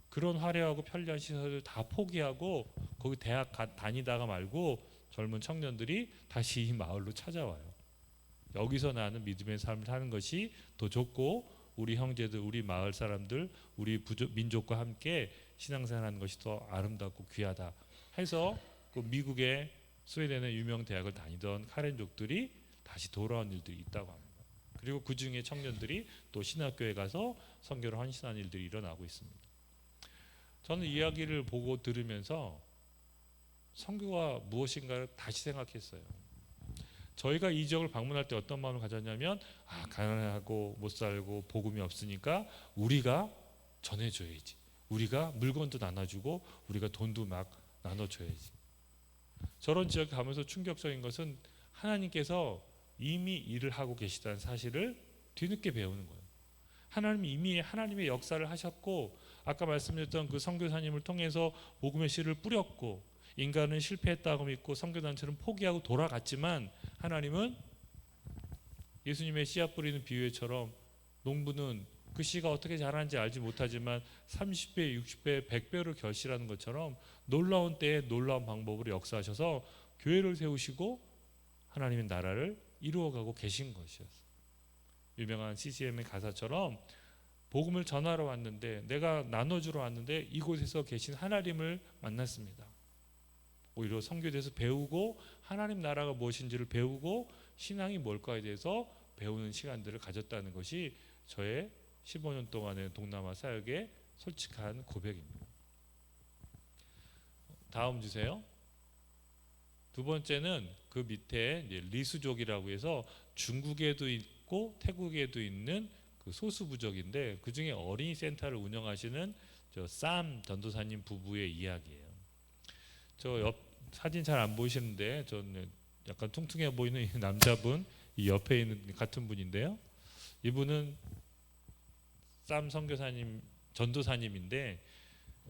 그런 화려하고 편리한 시설을 다 포기하고 거기 대학 다니다가 말고 젊은 청년들이 다시 이 마을로 찾아와요. 여기서 나는 믿음의 삶을 사는 것이 더 좋고 우리 형제들, 우리 마을 사람들, 우리 민족과 함께 신앙생활하는 것이 더 아름답고 귀하다 해서 그 미국의 스웨덴의 유명 대학을 다니던 카렌족들이 다시 돌아온 일들이 있다고 합니다. 그리고 그 중에 청년들이 또 신학교에 가서 선교를 헌신하는 일들이 일어나고 있습니다. 저는 이야기를 보고 들으면서 선교가 무엇인가를 다시 생각했어요. 저희가 이 지역을 방문할 때 어떤 마음을 가졌냐면 가난하고 못 살고 복음이 없으니까 우리가 전해줘야지. 우리가 물건도 나눠주고 우리가 돈도 막 나눠줘야지. 저런 지역에 가면서 충격적인 것은 하나님께서 이미 일을 하고 계시다는 사실을 뒤늦게 배우는 거예요. 하나님이 이미 하나님의 역사를 하셨고 아까 말씀드렸던 그 선교사님을 통해서 복음의 씨를 뿌렸고 인간은 실패했다고 믿고 선교단체는 포기하고 돌아갔지만 하나님은 예수님의 씨앗 뿌리는 비유처럼 농부는 그 씨가 어떻게 자라는지 알지 못하지만 30배, 60배, 100배를 결실하는 것처럼 놀라운 때에 놀라운 방법으로 역사하셔서 교회를 세우시고 하나님의 나라를 이루어가고 계신 것이었어요. 유명한 CCM의 가사처럼 복음을 전하러 왔는데 내가 나눠주러 왔는데 이곳에서 계신 하나님을 만났습니다. 오히려 선교대에서 배우고 하나님 나라가 무엇인지를 배우고 신앙이 뭘까에 대해서 배우는 시간들을 가졌다는 것이 저의 15년 동안의 동남아 사역의 솔직한 고백입니다. 다음 주세요. 두 번째는 그 밑에 리수족이라고 해서 중국에도 있고 태국에도 있는 그 소수 부족인데 그 중에 어린이 센터를 운영하시는 쌈 전도사님 부부의 이야기예요. 저 옆 사진 잘 안 보이시는데 저는 약간 퉁퉁해 보이는 이 남자분 이 옆에 있는 같은 분인데요. 이분은 쌈 선교사님 전도사님인데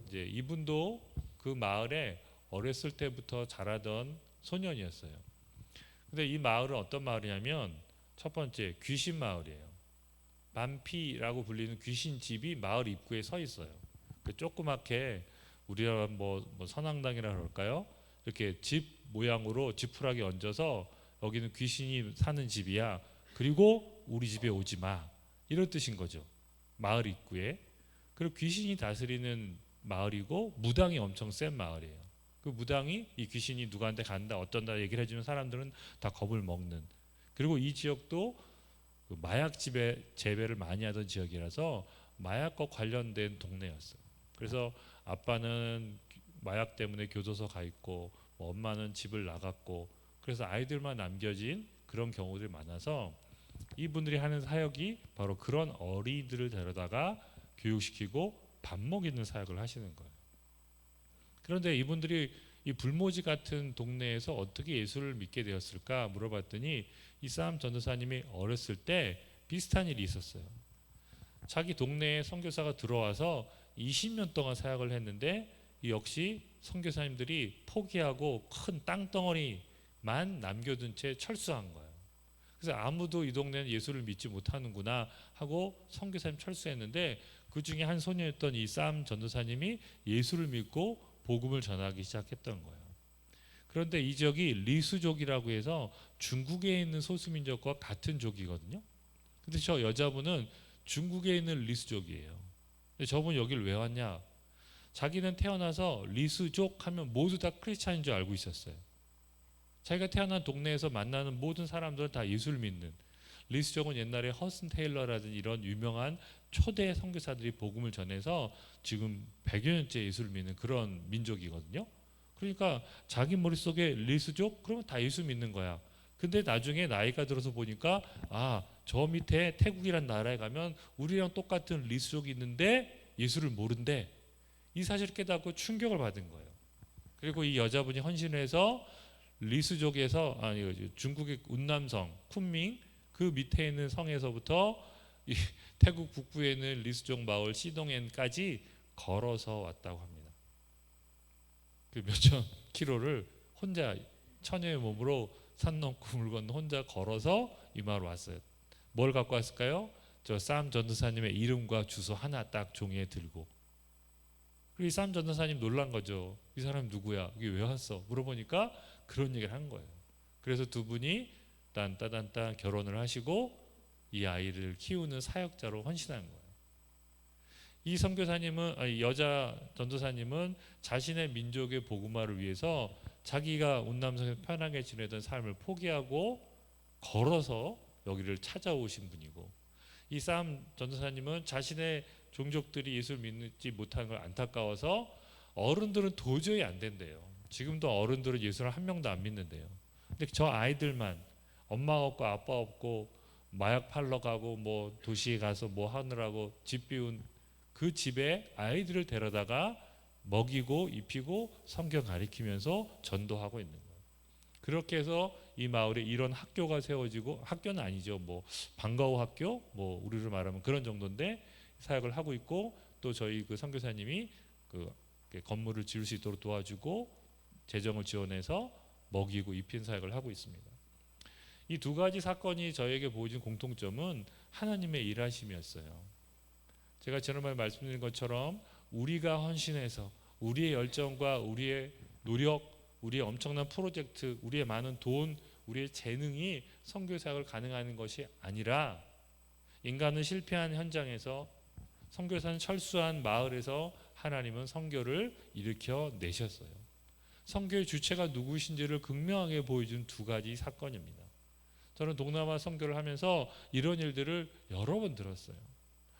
이제 이분도 그 마을에 어렸을 때부터 자라던 소년이었어요. 근데 이 마을은 어떤 마을이냐면 첫 번째 귀신 마을이에요. 반피라고 불리는 귀신 집이 마을 입구에 서 있어요. 그 조그맣게 우리가 뭐 선앙당이라 그럴까요? 이렇게 집 모양으로 지푸라기 얹어서 여기는 귀신이 사는 집이야. 그리고 우리 집에 오지 마. 이런 뜻인 거죠. 마을 입구에. 그리고 귀신이 다스리는 마을이고 무당이 엄청 센 마을이에요. 그 무당이 이 귀신이 누구한테 간다 어떤다 얘기를 해주면 사람들은 다 겁을 먹는. 그리고 이 지역도 그 마약 재배를 많이 하던 지역이라서 마약과 관련된 동네였어요. 그래서 아빠는 마약 때문에 교도소 가 있고 엄마는 집을 나갔고 그래서 아이들만 남겨진 그런 경우들이 많아서 이분들이 하는 사역이 바로 그런 어린이들을 데려다가 교육시키고 밥 먹이는 사역을 하시는 거예요. 그런데 이분들이 이 불모지 같은 동네에서 어떻게 예수를 믿게 되었을까 물어봤더니 이 쌈 전도사님이 어렸을 때 비슷한 일이 있었어요. 자기 동네에 선교사가 들어와서 20년 동안 사역을 했는데 역시 선교사님들이 포기하고 큰 땅덩어리만 남겨둔 채 철수한 거예요. 그래서 아무도 이 동네는 예수를 믿지 못하는구나 하고 선교사님 철수했는데 그 중에 한 소녀였던 이 쌈 전도사님이 예수를 믿고 복음을 전하기 시작했던 거예요. 그런데 이 지역이 리수족이라고 해서 중국에 있는 소수민족과 같은 족이거든요. 근데 저 여자분은 중국에 있는 리수족이에요. 근데 저분 여기를 왜 왔냐? 자기는 태어나서 리수족 하면 모두 다 크리스찬인 줄 알고 있었어요. 자기가 태어난 동네에서 만나는 모든 사람들은 다 예수를 믿는. 리수족은 옛날에 허슨 테일러라든지 이런 유명한 초대 선교사들이 복음을 전해서 지금 100여 년째 예수를 믿는 그런 민족이거든요. 그러니까 자기 머릿속에 리수족? 그러면 다 예수 믿는 거야. 근데 나중에 나이가 들어서 보니까 저 밑에 태국이란 나라에 가면 우리랑 똑같은 리수족이 있는데 예수를 모른대. 이 사실을 깨닫고 충격을 받은 거예요. 그리고 이 여자분이 헌신을 해서 리수족에서 중국의 운남성 쿤밍 그 밑에 있는 성에서부터 이 태국 북부에 있는 리수족 마을 시동엔까지 걸어서 왔다고 합니다. 그 몇천 킬로를 혼자 처녀의 몸으로 산 넘고 물 건너 혼자 걸어서 이 마을 왔어요. 뭘 갖고 왔을까요? 저 쌈 전도사님의 이름과 주소 하나 딱 종이에 들고. 그리고 이 쌈 전도사님 놀란 거죠. 이 사람 누구야? 이게 왜 왔어? 물어보니까 그런 얘기를 한 거예요. 그래서 두 분이 딴따단딴 결혼을 하시고 이 아이를 키우는 사역자로 헌신한 거예요. 이 선교사님은, 아니, 여자 전도사님은 자신의 민족의 복음화를 위해서 자기가 운남성에서 편하게 지내던 삶을 포기하고 걸어서 여기를 찾아오신 분이고, 이 쌈 전도사님은 자신의 종족들이 예수를 믿지 못하는 걸 안타까워서 어른들은 도저히 안 된대요. 지금도 어른들은 예수를 한 명도 안 믿는데요. 근데 저 아이들만 엄마 없고 아빠 없고 마약 팔러 가고 뭐 도시에 가서 뭐 하느라고 집 비운 그 집에 아이들을 데려다가 먹이고 입히고 성경 가르치면서 전도하고 있는 거예요. 그렇게 해서 이 마을에 이런 학교가 세워지고, 학교는 아니죠, 뭐 방과후 학교, 뭐 우리로 말하면 그런 정도인데 사역을 하고 있고, 또 저희 그 선교사님이 그 건물을 지을 수 있도록 도와주고 재정을 지원해서 먹이고 입힌 사역을 하고 있습니다. 이 두 가지 사건이 저에게 보여준 공통점은 하나님의 일하심이었어요. 제가 지난번에 말씀드린 것처럼 우리가 헌신해서 우리의 열정과 우리의 노력, 우리의 엄청난 프로젝트, 우리의 많은 돈, 우리의 재능이 선교 사역을 가능한 것이 아니라, 인간은 실패한 현장에서, 선교사는 철수한 마을에서 하나님은 선교를 일으켜 내셨어요. 선교의 주체가 누구신지를 극명하게 보여준 두 가지 사건입니다. 저는 동남아 선교를 하면서 이런 일들을 여러 번 들었어요.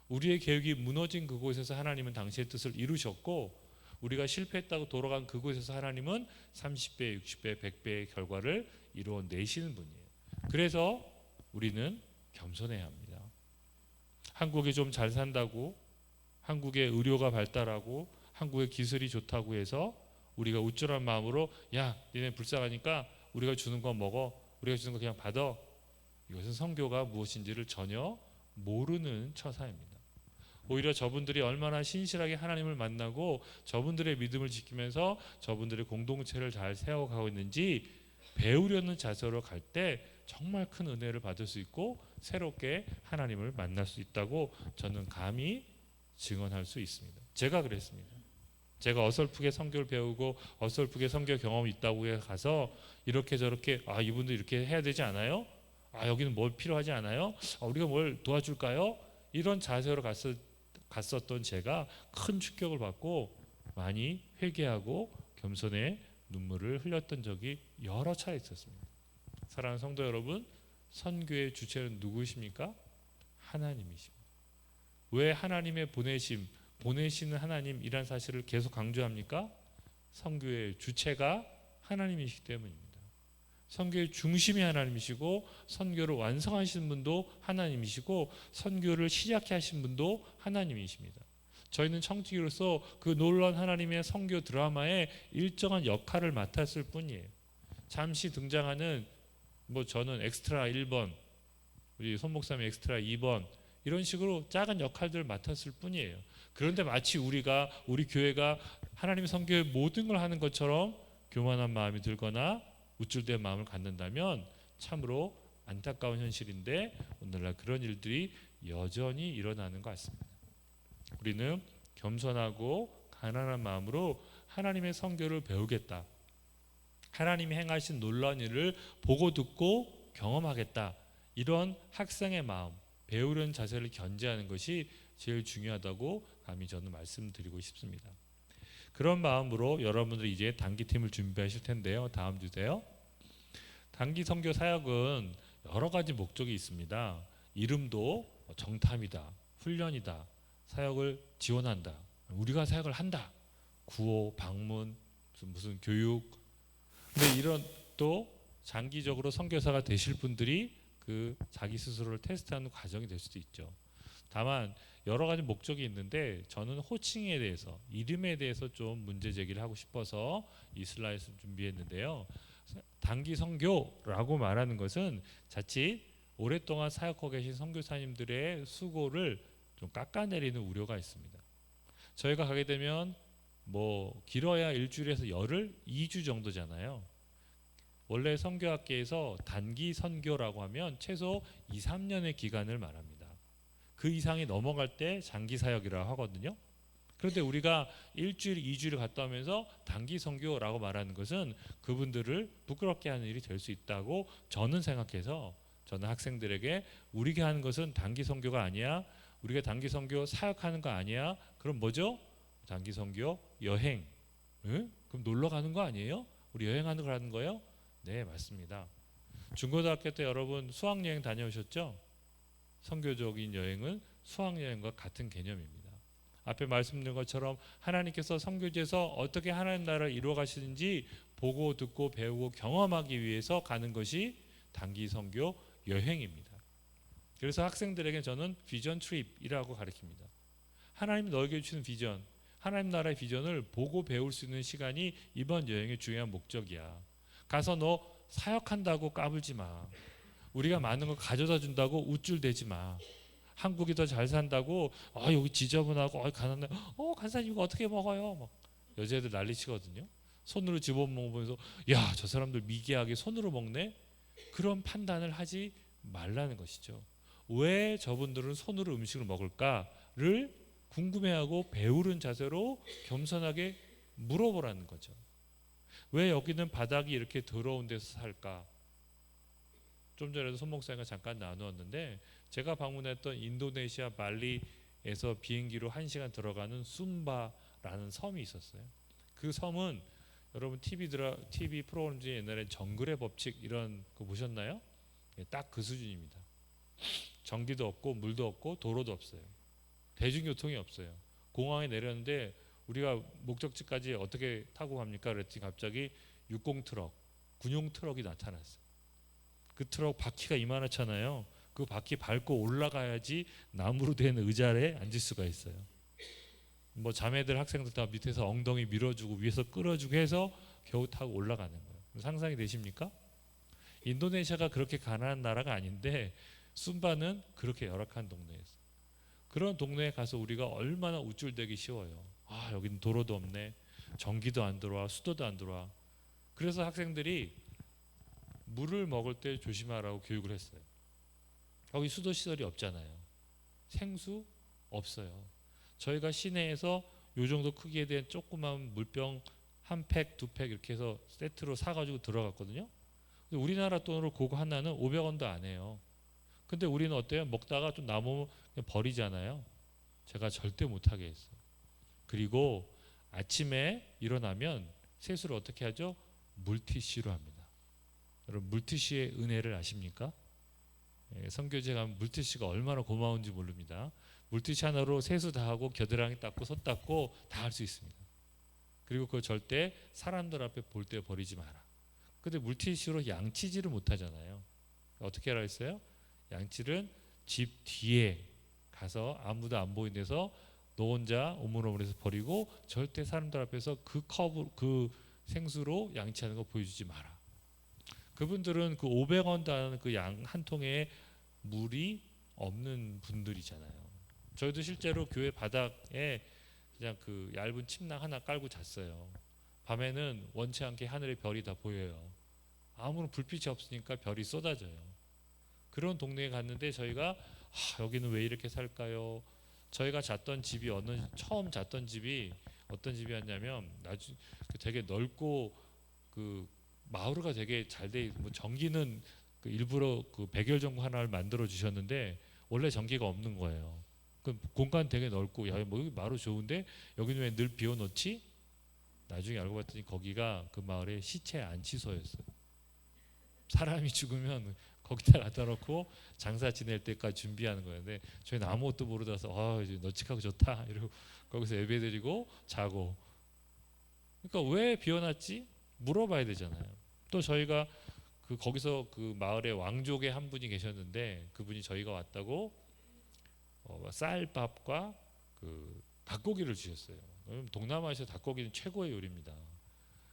우리의 계획이 무너진 그곳에서 하나님은 당신의 뜻을 이루셨고, 우리가 실패했다고 돌아간 그곳에서 하나님은 30배, 60배, 100배의 결과를 이루어내시는 분이에요. 그래서 우리는 겸손해야 합니다. 한국이 좀 잘 산다고, 한국의 의료가 발달하고 한국의 기술이 좋다고 해서 우리가 우쭐한 마음으로 야, 니네 불쌍하니까 우리가 주는 거 먹어, 우리가 주는 거 그냥 받아, 이것은 선교가 무엇인지를 전혀 모르는 처사입니다. 오히려 저분들이 얼마나 신실하게 하나님을 만나고 저분들의 믿음을 지키면서 저분들의 공동체를 잘 세워가고 있는지 배우려는 자세로 갈 때 정말 큰 은혜를 받을 수 있고 새롭게 하나님을 만날 수 있다고 저는 감히 증언할 수 있습니다. 제가 그랬습니다. 제가 어설프게 선교를 배우고 어설프게 선교 경험이 있다고 가서 이렇게 저렇게, 아, 이분도 이렇게 해야 되지 않아요? 아, 여기는 뭘 필요하지 않아요? 아, 우리가 뭘 도와줄까요? 이런 자세로 갔었던 제가 큰 충격을 받고 많이 회개하고 겸손의 눈물을 흘렸던 적이 여러 차례 있었습니다. 사랑하는 성도 여러분, 선교의 주체는 누구십니까? 하나님이십니다. 왜 하나님의 보내시는 하나님이란 사실을 계속 강조합니까? 선교의 주체가 하나님이시기 때문입니다. 선교의 중심이 하나님이시고 선교를 완성하신 분도 하나님이시고 선교를 시작해 하신 분도 하나님이십니다. 저희는 청지기로서 그 놀라운 하나님의 선교 드라마에 일정한 역할을 맡았을 뿐이에요. 잠시 등장하는, 뭐 저는 엑스트라 1번, 우리 손 목사님 엑스트라 2번, 이런 식으로 작은 역할들을 맡았을 뿐이에요. 그런데 마치 우리 교회가 하나님의 선교의 모든 걸 하는 것처럼 교만한 마음이 들거나 우쭐된 마음을 갖는다면 참으로 안타까운 현실인데, 오늘날 그런 일들이 여전히 일어나는 것 같습니다. 우리는 겸손하고 가난한 마음으로 하나님의 선교를 배우겠다, 하나님이 행하신 놀라운 일을 보고 듣고 경험하겠다, 이런 학생의 마음, 배우려는 자세를 견지하는 것이 제일 중요하다고 감히 저는 말씀드리고 싶습니다. 그런 마음으로 여러분들이 이제 단기팀을 준비하실 텐데요. 다음 주세요. 단기 선교 사역은 여러 가지 목적이 있습니다. 이름도 정탐이다, 훈련이다, 사역을 지원한다, 우리가 사역을 한다, 구호, 방문, 무슨 교육. 근데 이런 또 장기적으로 선교사가 되실 분들이 그 자기 스스로를 테스트하는 과정이 될 수도 있죠. 다만 여러 가지 목적이 있는데 저는 호칭에 대해서, 이름에 대해서 좀 문제 제기를 하고 싶어서 이 슬라이드를 준비했는데요. 단기 선교라고 말하는 것은 자칫 오랫동안 사역하고 계신 선교사님들의 수고를 좀 깎아내리는 우려가 있습니다. 저희가 가게 되면 뭐 길어야 일주일에서 열흘, 2주 정도잖아요. 원래 선교학계에서 단기 선교라고 하면 최소 2, 3년의 기간을 말합니다. 그 이상이 넘어갈 때 장기 사역이라고 하거든요. 그런데 우리가 일주일, 2주를 갔다 오면서 단기 선교라고 말하는 것은 그분들을 부끄럽게 하는 일이 될 수 있다고 저는 생각해서, 저는 학생들에게 우리가 하는 것은 단기 선교가 아니야. 우리가 단기 선교 사역하는 거 아니야. 그럼 뭐죠? 단기 선교 여행. 응? 그럼 놀러 가는 거 아니에요? 우리 여행하는 거라는 거예요? 네, 맞습니다. 중고등학교 때 여러분 수학여행 다녀오셨죠? 선교적인 여행은 수학여행과 같은 개념입니다. 앞에 말씀드린 것처럼 하나님께서 선교지에서 어떻게 하나님 나라를 이루어 가시는지 보고 듣고 배우고 경험하기 위해서 가는 것이 단기 선교 여행입니다. 그래서 학생들에게 저는 비전 트립이라고 가르칩니다. 하나님이 너에게 주시는 비전, 하나님 나라의 비전을 보고 배울 수 있는 시간이 이번 여행의 중요한 목적이야. 가서 너 사역한다고 까불지 마. 우리가 많은 거 가져다 준다고 우쭐대지 마. 한국이 더 잘 산다고 여기 지저분하고 가난해. 간사님 이거 어떻게 먹어요? 막 여자애들 난리치거든요. 손으로 집어먹으면서 야, 저 사람들 미개하게 손으로 먹네. 그런 판단을 하지 말라는 것이죠. 왜 저분들은 손으로 음식을 먹을까를 궁금해하고 배우는 자세로 겸손하게 물어보라는 거죠. 왜 여기는 바닥이 이렇게 더러운 데서 살까? 좀 전에도 손 목사님과 잠깐 나누었는데, 제가 방문했던 인도네시아 발리에서 비행기로 1시간 들어가는 숨바라는 섬이 있었어요. 그 섬은 여러분 TV 프로그램 중에 옛날에 정글의 법칙 이런 거 보셨나요? 딱 그 수준입니다. 전기도 없고 물도 없고 도로도 없어요. 대중교통이 없어요. 공항에 내렸는데 우리가 목적지까지 어떻게 타고 갑니까? 그랬더니 갑자기 60 트럭, 군용 트럭이 나타났어요. 그 트럭 바퀴가 이만하잖아요. 그 바퀴 밟고 올라가야지 나무로 된 의자에 앉을 수가 있어요. 뭐 자매들 학생들 다 밑에서 엉덩이 밀어주고 위에서 끌어주고 해서 겨우 타고 올라가는 거예요. 상상이 되십니까? 인도네시아가 그렇게 가난한 나라가 아닌데 숨바는 그렇게 열악한 동네였어요. 그런 동네에 가서 우리가 얼마나 우쭐대기 쉬워요. 여기는 도로도 없네, 전기도 안 들어와, 수도도 안 들어와. 그래서 학생들이 물을 먹을 때 조심하라고 교육을 했어요. 여기 수도 시설이 없잖아요. 생수 없어요. 저희가 시내에서 요 정도 크기에 대한 조그만 물병 한 팩, 두 팩 이렇게 해서 세트로 사가지고 들어갔거든요. 근데 우리나라 돈으로 그거 하나는 500원도 안 해요. 근데 우리는 어때요? 먹다가 좀 남으면 그냥 버리잖아요. 제가 절대 못하게 했어요. 그리고 아침에 일어나면 세수를 어떻게 하죠? 물티슈로 합니다. 여러분 물티슈의 은혜를 아십니까? 선교제 가면 물티슈가 얼마나 고마운지 모릅니다. 물티슈 하나로 세수 다 하고 겨드랑이 닦고 손 닦고 다 할 수 있습니다. 그리고 그걸 절대 사람들 앞에 볼 때 버리지 마라. 근데 물티슈로 양치질을 못 하잖아요. 어떻게 하라 했어요? 양치는 집 뒤에 가서 아무도 안 보이는 데서 너 혼자 오물오물해서 버리고 절대 사람들 앞에서 그 생수로 양치하는 거 보여주지 마라. 그분들은 그 500원도 안 하는 그 양 한 통에 물이 없는 분들이잖아요. 저희도 실제로 교회 바닥에 그냥 그 얇은 침낭 하나 깔고 잤어요. 밤에는 원치 않게 하늘에 별이 다 보여요. 아무런 불빛이 없으니까 별이 쏟아져요. 그런 동네에 갔는데 저희가 여기는 왜 이렇게 살까요? 저희가 잤던 집이 처음 잤던 집이 어떤 집이었냐면 되게 넓고 그 마루가 되게 잘 돼 있고 전기는 그 일부러 그 백열전구 하나를 만들어 주셨는데 원래 전기가 없는 거예요. 그 공간 되게 넓고 야, 뭐 여기 마루 좋은데 여기는 왜 늘 비워놓지? 나중에 알고 봤더니 거기가 그 마을의 시체 안치소였어요. 사람이 죽으면 거기다 갖다 놓고 장사 지낼 때까지 준비하는 거였는데 저희는 아무것도 모르다서 이제 널찍하고 좋다 이러고 거기서 예배드리고 자고. 그러니까 왜 비워놨지? 물어봐야 되잖아요. 또 저희가 거기서 그 마을에 왕족의 한 분이 계셨는데 그분이 저희가 왔다고 쌀밥과 그 닭고기를 주셨어요. 동남아에서 닭고기는 최고의 요리입니다.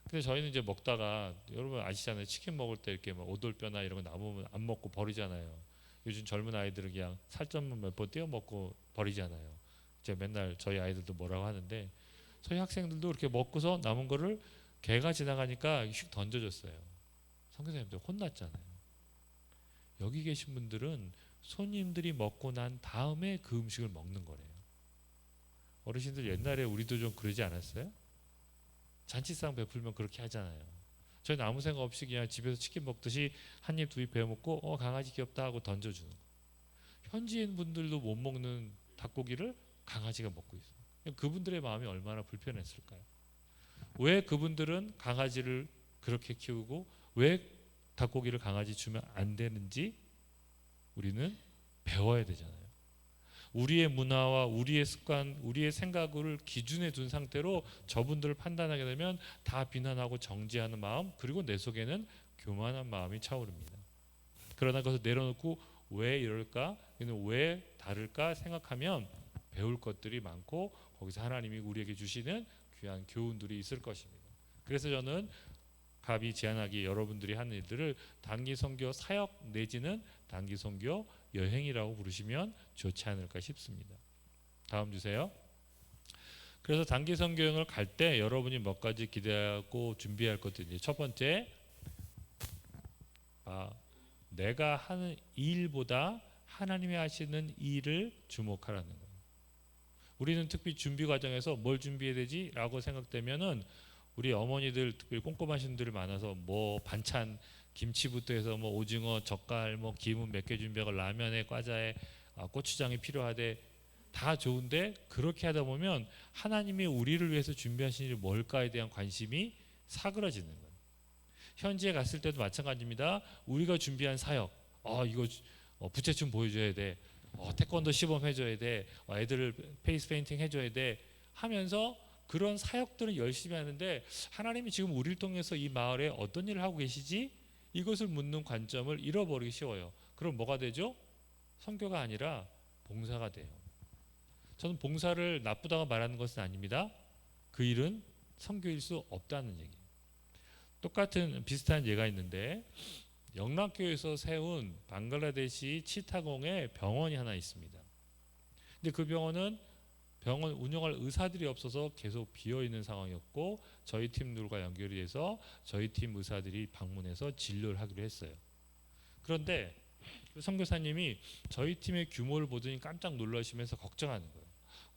근데 저희는 이제 먹다가 여러분 아시잖아요. 치킨 먹을 때 이렇게 막 오돌뼈나 이런 거 남으면 안 먹고 버리잖아요. 요즘 젊은 아이들은 그냥 살점만 몇 번 떼어 먹고 버리잖아요. 이제 맨날 저희 아이들도 뭐라고 하는데 저희 학생들도 이렇게 먹고서 남은 거를 개가 지나가니까 휙 던져줬어요. 선교사님들 혼났잖아요. 여기 계신 분들은 손님들이 먹고 난 다음에 그 음식을 먹는 거래요. 어르신들 옛날에 우리도 좀 그러지 않았어요? 잔치상 베풀면 그렇게 하잖아요. 저희는 아무 생각 없이 그냥 집에서 치킨 먹듯이 한 입 두 입 베어 먹고 강아지 귀엽다 하고 던져주는 거. 현지인 분들도 못 먹는 닭고기를 강아지가 먹고 있어요. 그분들의 마음이 얼마나 불편했을까요? 왜 그분들은 강아지를 그렇게 키우고 왜 닭고기를 강아지 주면 안 되는지 우리는 배워야 되잖아요. 우리의 문화와 우리의 습관, 우리의 생각을 기준에 둔 상태로 저분들을 판단하게 되면 다 비난하고 정죄하는 마음, 그리고 내 속에는 교만한 마음이 차오릅니다. 그러나 그것을 내려놓고 왜 이럴까? 왜 다를까 생각하면 배울 것들이 많고 거기서 하나님이 우리에게 주시는 귀한 교훈들이 있을 것입니다. 그래서 저는 갑이 제안하기 여러분들이 하는 일들을 단기 선교 사역 내지는 단기 선교 여행이라고 부르시면 좋지 않을까 싶습니다. 다음 주세요. 그래서 단기 선교 여행을 갈 때 여러분이 몇 가지 기대하고 준비할 것들이 첫 번째, 내가 하는 일보다 하나님이 하시는 일을 주목하라는 거예요. 우리는 특히 준비 과정에서 뭘 준비해야 되지? 라고 생각되면은 우리 어머니들 특별히 꼼꼼하신 분들이 많아서 뭐 반찬 김치부터 해서 뭐 오징어, 젓갈, 뭐 김은 몇 개 준비하고 라면에 과자에 고추장이 필요하대. 다 좋은데 그렇게 하다 보면 하나님이 우리를 위해서 준비하신 일이 뭘까에 대한 관심이 사그라지는 거예요. 현지에 갔을 때도 마찬가지입니다. 우리가 준비한 사역, 이거 부채춤 보여줘야 돼. 태권도 시범 해줘야 돼. 애들을 페이스 페인팅 해줘야 돼. 하면서 그런 사역들은 열심히 하는데 하나님이 지금 우리를 통해서 이 마을에 어떤 일을 하고 계시지? 이것을 묻는 관점을 잃어버리기 쉬워요. 그럼 뭐가 되죠? 선교가 아니라 봉사가 돼요. 저는 봉사를 나쁘다고 말하는 것은 아닙니다. 그 일은 선교일 수 없다는 얘기예요. 똑같은 비슷한 예가 있는데 영락교에서 세운 방글라데시 치타공에 병원이 하나 있습니다. 근데 그 병원 운영할 의사들이 없어서 계속 비어있는 상황이었고 저희 팀들과 연결이 돼서 저희 팀 의사들이 방문해서 진료를 하기로 했어요. 그런데 선교사님이 저희 팀의 규모를 보더니 깜짝 놀라시면서 걱정하는 거예요.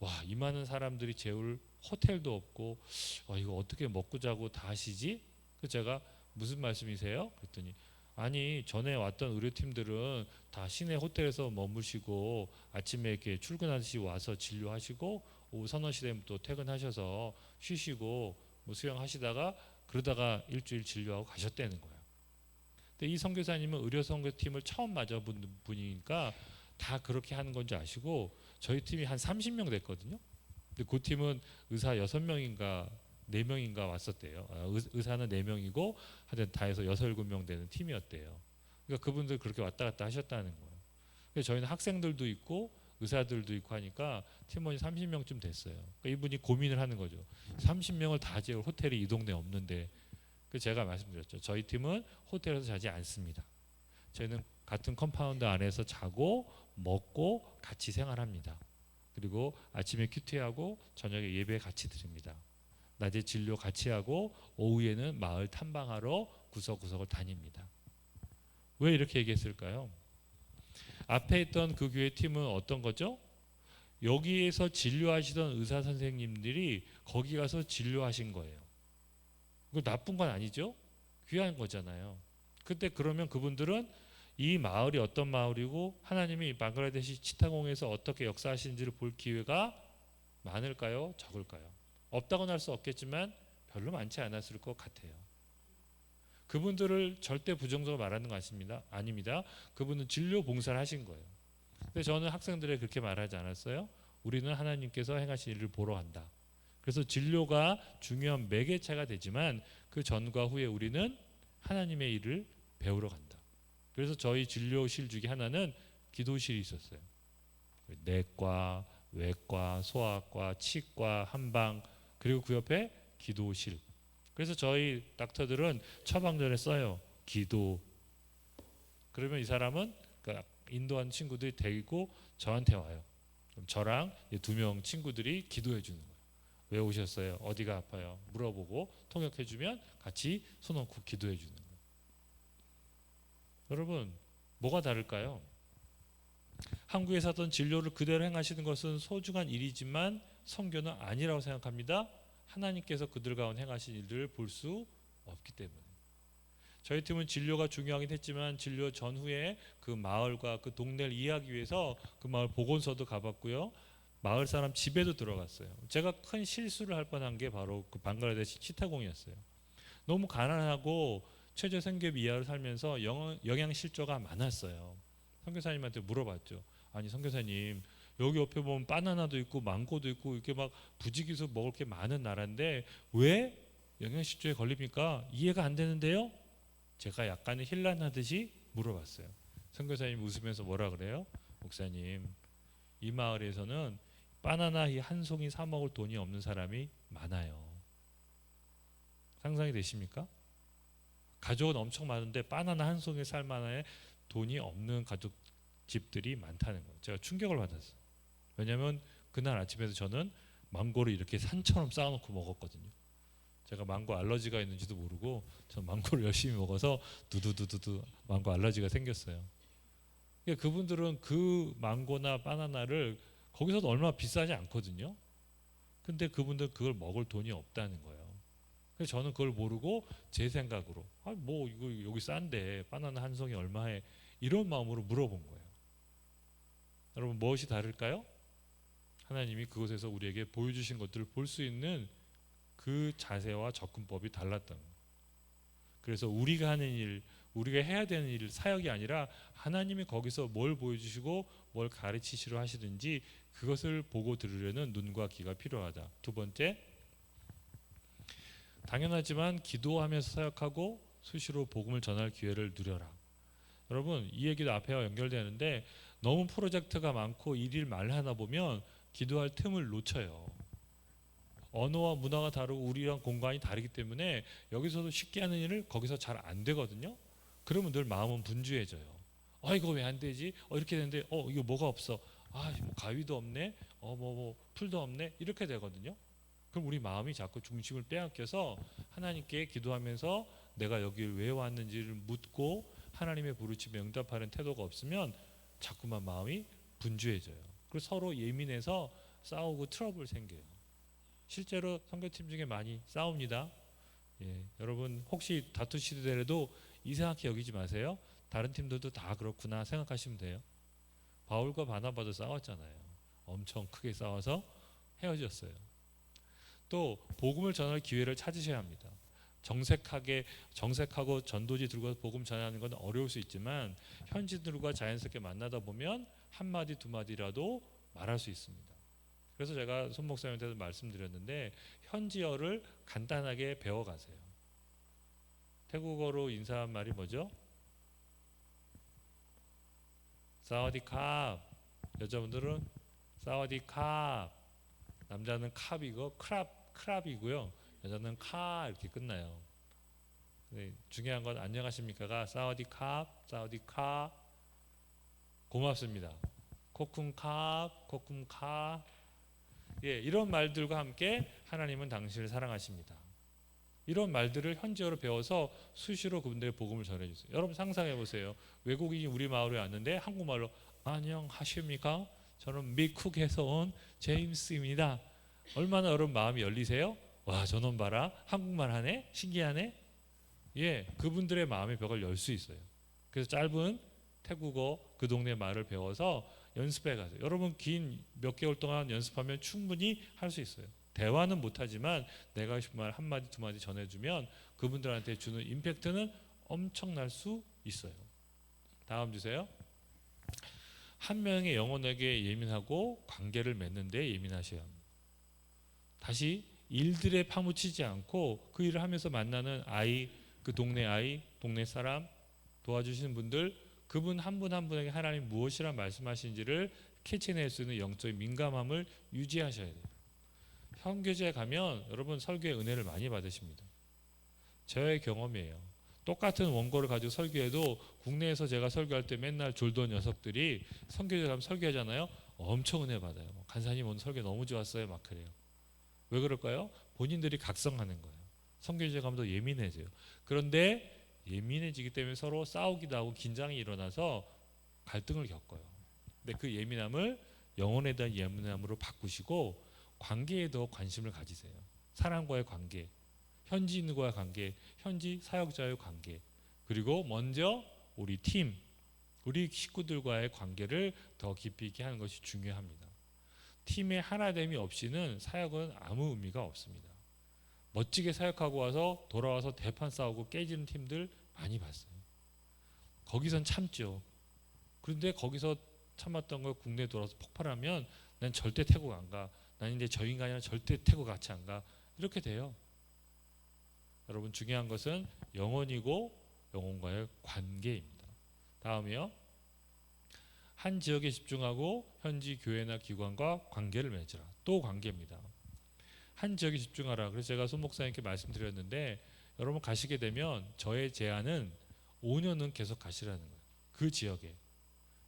와, 이 많은 사람들이 재울 호텔도 없고 이거 어떻게 먹고 자고 다 하시지? 그래서 제가 무슨 말씀이세요? 그랬더니 아니 전에 왔던 의료팀들은 다 시내 호텔에서 머무시고 아침에 이렇게 출근하듯이 와서 진료하시고 오후 서너 시 되면 또 퇴근하셔서 쉬시고 뭐 수영하시다가 그러다가 일주일 진료하고 가셨다는 거예요. 근데 이 선교사님은 의료 선교팀을 처음 맞아본 분이니까 다 그렇게 하는 건지 아시고 저희 팀이 한 30명 됐거든요. 근데 그 팀은 의사 6명인가 4명인가 왔었대요. 의사는 4명이고 하여튼 다 해서 6, 7명 되는 팀이었대요. 그러니까 그분들 그렇게 왔다 갔다 하셨다는 거예요. 그래서 저희는 학생들도 있고 의사들도 있고 하니까 팀원이 30명쯤 됐어요. 그러니까 이분이 고민을 하는 거죠. 30명을 다 재울 호텔이 이 동네에 없는데. 그래서 제가 말씀드렸죠. 저희 팀은 호텔에서 자지 않습니다. 저희는 같은 컴파운드 안에서 자고 먹고 같이 생활합니다. 그리고 아침에 큐티하고 저녁에 예배 같이 드립니다. 낮에 진료 같이 하고 오후에는 마을 탐방하러 구석구석을 다닙니다. 왜 이렇게 얘기했을까요? 앞에 있던 그 교회 팀은 어떤 거죠? 여기에서 진료하시던 의사 선생님들이 거기 가서 진료하신 거예요. 그거 나쁜 건 아니죠? 귀한 거잖아요. 그때 그러면 그분들은 이 마을이 어떤 마을이고 하나님이 방글라데시 치타공에서 어떻게 역사하시는지를 볼 기회가 많을까요? 적을까요? 없다고는 할 수 없겠지만 별로 많지 않았을 것 같아요. 그분들을 절대 부정적으로 말하는 거 아닙니다. 그분은 진료 봉사를 하신 거예요. 근데 저는 학생들에게 그렇게 말하지 않았어요. 우리는 하나님께서 행하신 일을 보러 간다. 그래서 진료가 중요한 매개체가 되지만 그 전과 후에 우리는 하나님의 일을 배우러 간다. 그래서 저희 진료실 중에 하나는 기도실이 있었어요. 내과, 외과, 소아과, 치과, 한방, 그리고 그 옆에 기도실. 그래서 저희 닥터들은 처방전에 써요. 기도. 그러면 이 사람은 그러니까 인도한 친구들이 데리고 저한테 와요. 그럼 저랑 2명 친구들이 기도해 주는 거예요. 왜 오셨어요? 어디가 아파요? 물어보고 통역해주면 같이 손 얹고 기도해 주는 거예요. 여러분, 뭐가 다를까요? 한국에서 하던 진료를 그대로 행하시는 것은 소중한 일이지만 선교는 아니라고 생각합니다. 하나님께서 그들 가운데 행하신 일들을 볼 수 없기 때문에. 저희 팀은 진료가 중요하긴 했지만 진료 전후에 그 마을과 그 동네를 이해하기 위해서 그 마을 보건소도 가봤고요. 마을 사람 집에도 들어갔어요. 제가 큰 실수를 할 뻔한 게 바로 그 방글라데시 치타공이었어요. 너무 가난하고 최저 생계비 이하로 살면서 영양 실조가 많았어요. 선교사님한테 물어봤죠. 아니 선교사님, 여기 옆에 보면 바나나도 있고 망고도 있고 이렇게 막 부지기수 먹을 게 많은 나라인데 왜 영양실조에 걸립니까? 이해가 안 되는데요? 제가 약간의 힐난하듯이 물어봤어요. 선교사님 웃으면서 뭐라 그래요? 목사님, 이 마을에서는 바나나 한 송이 사 먹을 돈이 없는 사람이 많아요. 상상이 되십니까? 가족은 엄청 많은데 바나나 한 송이 살 만한 돈이 없는 가족 집들이 많다는 거예요. 제가 충격을 받았어요. 왜냐하면 그날 아침에도 저는 망고를 이렇게 산처럼 쌓아놓고 먹었거든요. 제가 망고 알러지가 있는지도 모르고 전 망고를 열심히 먹어서 두두두두두 망고 알러지가 생겼어요. 그러니까 그분들은 그 망고나 바나나를 거기서도 얼마 비싸지 않거든요. 근데 그분들은 그걸 먹을 돈이 없다는 거예요. 그래서 저는 그걸 모르고 제 생각으로 뭐 이거 여기 싼데 바나나 한 송이 얼마에, 이런 마음으로 물어본 거예요. 여러분, 무엇이 다를까요? 하나님이 그곳에서 우리에게 보여주신 것들을 볼 수 있는 그 자세와 접근법이 달랐던 거예요. 그래서 우리가 하는 일, 우리가 해야 되는 일, 사역이 아니라 하나님이 거기서 뭘 보여주시고 뭘 가르치시려 하시든지 그것을 보고 들으려는 눈과 귀가 필요하다. 두 번째, 당연하지만 기도하면서 사역하고 수시로 복음을 전할 기회를 누려라. 여러분, 이 얘기도 앞에와 연결되는데 너무 프로젝트가 많고 일을 말하다 보면 기도할 틈을 놓쳐요. 언어와 문화가 다르고 우리랑 공간이 다르기 때문에 여기서도 쉽게 하는 일을 거기서 잘 안 되거든요. 그러면 늘 마음은 분주해져요. 이거 왜 안 되지? 이렇게 되는데 이거 뭐가 없어? 뭐 가위도 없네. 뭐 풀도 없네. 이렇게 되거든요. 그럼 우리 마음이 자꾸 중심을 빼앗겨서 하나님께 기도하면서 내가 여기를 왜 왔는지를 묻고 하나님의 부르침에 응답하는 태도가 없으면 자꾸만 마음이 분주해져요. 그리고 서로 예민해서 싸우고 트러블 생겨요. 실제로 선교팀 중에 많이 싸웁니다. 여러분 혹시 다투시더라도 이상하게 여기지 마세요. 다른 팀들도 다 그렇구나 생각하시면 돼요. 바울과 바나바도 싸웠잖아요. 엄청 크게 싸워서 헤어졌어요. 또 복음을 전할 기회를 찾으셔야 합니다. 정색하고 전도지 들고 복음 전하는 건 어려울 수 있지만 현지들과 자연스럽게 만나다 보면 한마디 두마디라도 말할 수 있습니다. 그래서 제가 손 목사님한테도 말씀드렸는데 현지어를 간단하게 배워가세요. 태국어로 인사한 말이 뭐죠? 사와디캅. 여자분들은 사와디캅. 남자는 캅이고 크랍이고요. 여자는 카 이렇게 끝나요. 중요한 건 안녕하십니까가 사와디캅, 사와디캅. 고맙습니다. 코쿰캅, 코쿰캅. 이런 말들과 함께 하나님은 당신을 사랑하십니다. 이런 말들을 현지어로 배워서 수시로 그분들의 복음을 전해주세요. 여러분 상상해 보세요. 외국인이 우리 마을에 왔는데 한국말로 안녕하십니까? 저는 미쿡에서 온 제임스입니다. 얼마나 여러분 마음이 열리세요? 와, 저놈 봐라. 한국말 하네? 신기하네? 그분들의 마음의 벽을 열 수 있어요. 그래서 짧은 태국어 그 동네 말을 배워서 연습해 가세요. 여러분 긴 몇 개월 동안 연습하면 충분히 할 수 있어요. 대화는 못하지만 내가 하고 싶은 말 한마디 두마디 전해주면 그분들한테 주는 임팩트는 엄청날 수 있어요. 다음 주세요. 한 명의 영혼에게 예민하고 관계를 맺는 데 예민하셔야 합니다. 다시 일들에 파묻히지 않고 그 일을 하면서 만나는 아이, 그 동네 아이, 동네 사람, 도와주시는 분들, 그분 한 분 한 분에게 하나님 무엇이라 말씀하시는지를 캐치낼 수 있는 영적인 민감함을 유지하셔야 돼요. 현교제에 가면 여러분 설교의 은혜를 많이 받으십니다. 저의 경험이에요. 똑같은 원고를 가지고 설교해도 국내에서 제가 설교할 때 맨날 졸던 녀석들이 선교제 가면 설교하잖아요. 엄청 은혜 받아요. 간사님 오늘 설교 너무 좋았어요. 막 그래요. 왜 그럴까요? 본인들이 각성하는 거예요. 선교지에 가면 더 예민해져요. 그런데 예민해지기 때문에 서로 싸우기도 하고 긴장이 일어나서 갈등을 겪어요. 근데 그 예민함을 영혼에 대한 예민함으로 바꾸시고 관계에 더 관심을 가지세요. 사람과의 관계, 현지인과의 관계, 현지 사역자의 관계, 그리고 먼저 우리 팀, 우리 식구들과의 관계를 더 깊이 있게 하는 것이 중요합니다. 팀의 하나됨이 없이는 사역은 아무 의미가 없습니다. 멋지게 사역하고 와서 돌아와서 대판 싸우고 깨지는 팀들 많이 봤어요. 거기선 참죠. 그런데 거기서 참았던 걸 국내에 돌아와서 폭발하면 난 절대 태국 안 가. 난 이제 저 인간이랑 절대 태국 같이 안 가. 이렇게 돼요. 여러분 중요한 것은 영혼이고 영혼과의 관계입니다. 다음이요. 한 지역에 집중하고 현지 교회나 기관과 관계를 맺으라. 또 관계입니다. 한 지역에 집중하라. 그래서 제가 손 목사님께 말씀드렸는데 여러분 가시게 되면 저의 제안은 5년은 계속 가시라는 거예요. 그 지역에.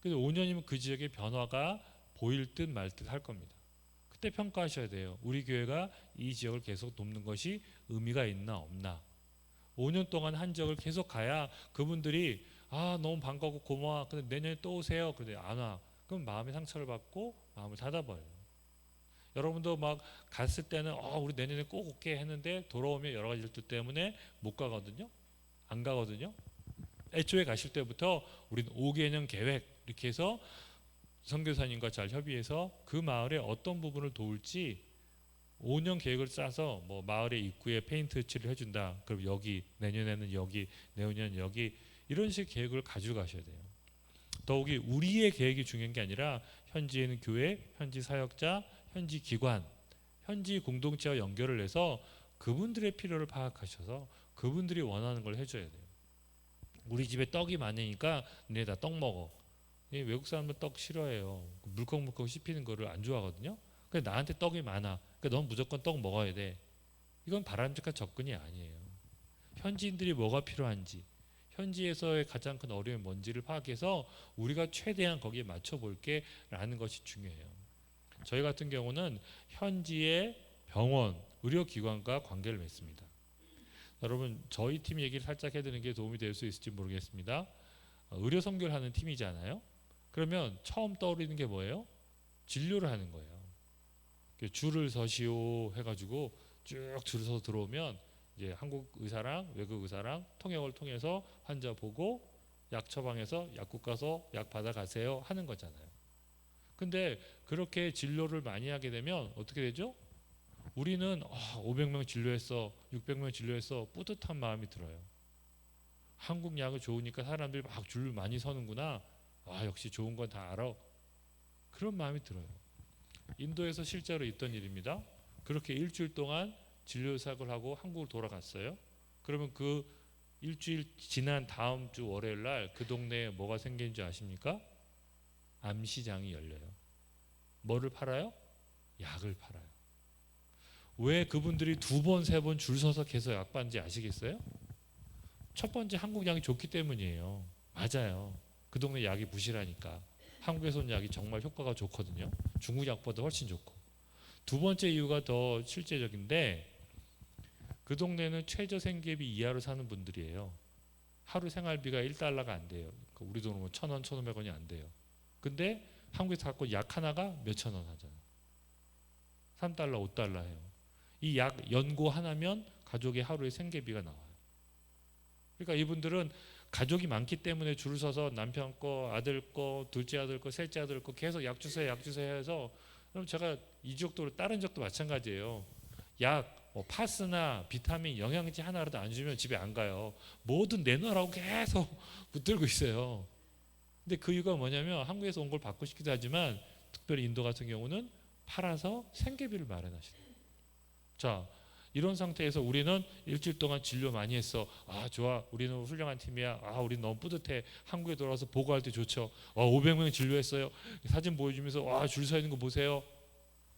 그래서 5년이면 그 지역의 변화가 보일 듯 말 듯 할 겁니다. 그때 평가하셔야 돼요. 우리 교회가 이 지역을 계속 돕는 것이 의미가 있나 없나. 5년 동안 한 지역을 계속 가야 그분들이 너무 반가워 고마워. 근데 내년에 또 오세요. 근데 안 와. 그럼 마음의 상처를 받고 마음을 닫아버려요. 여러분도 막 갔을 때는 우리 내년에 꼭 올게 했는데 돌아오면 여러 가지 일들 때문에 못 가거든요. 안 가거든요. 애초에 가실 때부터 우리는 5개년 계획 이렇게 해서 선교사님과 잘 협의해서 그 마을에 어떤 부분을 도울지 5년 계획을 짜서 뭐 마을의 입구에 페인트 칠을 해준다. 그럼 여기 내년에는 여기 내후년 여기 이런 식 계획을 가지고 가셔야 돼요. 더욱이 우리의 계획이 중요한 게 아니라 현지에 있는 교회, 현지 사역자, 현지 기관, 현지 공동체와 연결을 해서 그분들의 필요를 파악하셔서 그분들이 원하는 걸 해줘야 돼요. 우리 집에 떡이 많으니까 너네 다 떡 먹어. 외국 사람들 떡 싫어해요. 물컹물컹 씹히는 거를 안 좋아하거든요. 근데 나한테 떡이 많아. 그러니까 넌 무조건 떡 먹어야 돼. 이건 바람직한 접근이 아니에요. 현지인들이 뭐가 필요한지, 현지에서의 가장 큰 어려움이 뭔지를 파악해서 우리가 최대한 거기에 맞춰볼게 라는 것이 중요해요. 저희 같은 경우는 현지의 병원, 의료기관과 관계를 맺습니다. 여러분 저희 팀 얘기를 살짝 해드리는 게 도움이 될 수 있을지 모르겠습니다. 의료 선교를 하는 팀이잖아요. 그러면 처음 떠오르는 게 뭐예요? 진료를 하는 거예요. 줄을 서시오 해가지고 쭉 줄을 서서 들어오면 이제 한국 의사랑 외국 의사랑 통역을 통해서 환자 보고 약 처방해서 약국 가서 약 받아가세요 하는 거잖아요. 근데 그렇게 진료를 많이 하게 되면 어떻게 되죠? 우리는 500명 진료했어, 600명 진료했어 뿌듯한 마음이 들어요. 한국 약이 좋으니까 사람들이 막 줄 많이 서는구나. 역시 좋은 건 다 알아. 그런 마음이 들어요. 인도에서 실제로 있던 일입니다. 그렇게 일주일 동안 진료 사역을 하고 한국을 돌아갔어요. 그러면 그 일주일 지난 다음 주 월요일 날 그 동네에 뭐가 생긴 줄 아십니까? 암시장이 열려요. 뭐를 팔아요? 약을 팔아요. 왜 그분들이 2번, 3번 줄 서서 계속 약 받는지 아시겠어요? 첫 번째 한국 약이 좋기 때문이에요. 맞아요. 그 동네 약이 부실하니까. 한국에서 온 약이 정말 효과가 좋거든요. 중국 약보다 훨씬 좋고. 두 번째 이유가 더 실제적인데 그 동네는 최저 생계비 이하로 사는 분들이에요. 하루 생활비가 1달러가 안 돼요. 우리 돈으로 1,000원, 1,500원이 안 돼요. 근데 한국에서 갖고 약 하나가 몇천 원 하잖아요. 3달러, 5달러 해요. 이 약 연고 하나면 가족의 하루의 생계비가 나와요. 그러니까 이분들은 가족이 많기 때문에 줄을 서서 남편 거, 아들 거, 둘째 아들 거, 셋째 아들 거 계속 약 주세요, 약 주세요 해서 그럼 제가 이 지역도 다른 지역도 마찬가지예요. 약, 파스나 비타민, 영양제 하나라도 안 주면 집에 안 가요. 뭐든 내놓으라고 계속 붙들고 있어요. 근데 그 이유가 뭐냐면 한국에서 온 걸 받고 싶기도 하지만 특별히 인도 같은 경우는 팔아서 생계비를 마련하시는. 자, 이런 상태에서 우리는 일주일 동안 진료 많이 했어. 좋아. 우리는 훌륭한 팀이야. 우리는 너무 뿌듯해. 한국에 돌아와서 보고할 때 좋죠. 500명 진료했어요. 사진 보여주면서 줄 서 있는 거 보세요.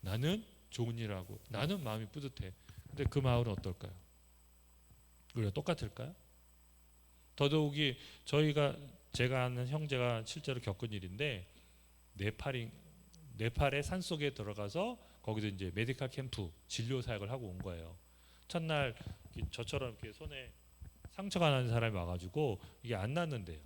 나는 좋은 일 하고 나는 마음이 뿌듯해. 근데 그 마을은 어떨까요? 우리가 똑같을까요? 더더욱이 제가 아는 형제가 실제로 겪은 일인데 네팔의 산속에 들어가서 거기서 이제 메디컬 캠프 진료 사역을 하고 온 거예요. 첫날 저처럼 이렇게 손에 상처가 나는 사람이 와가지고 이게 안 낫는데요.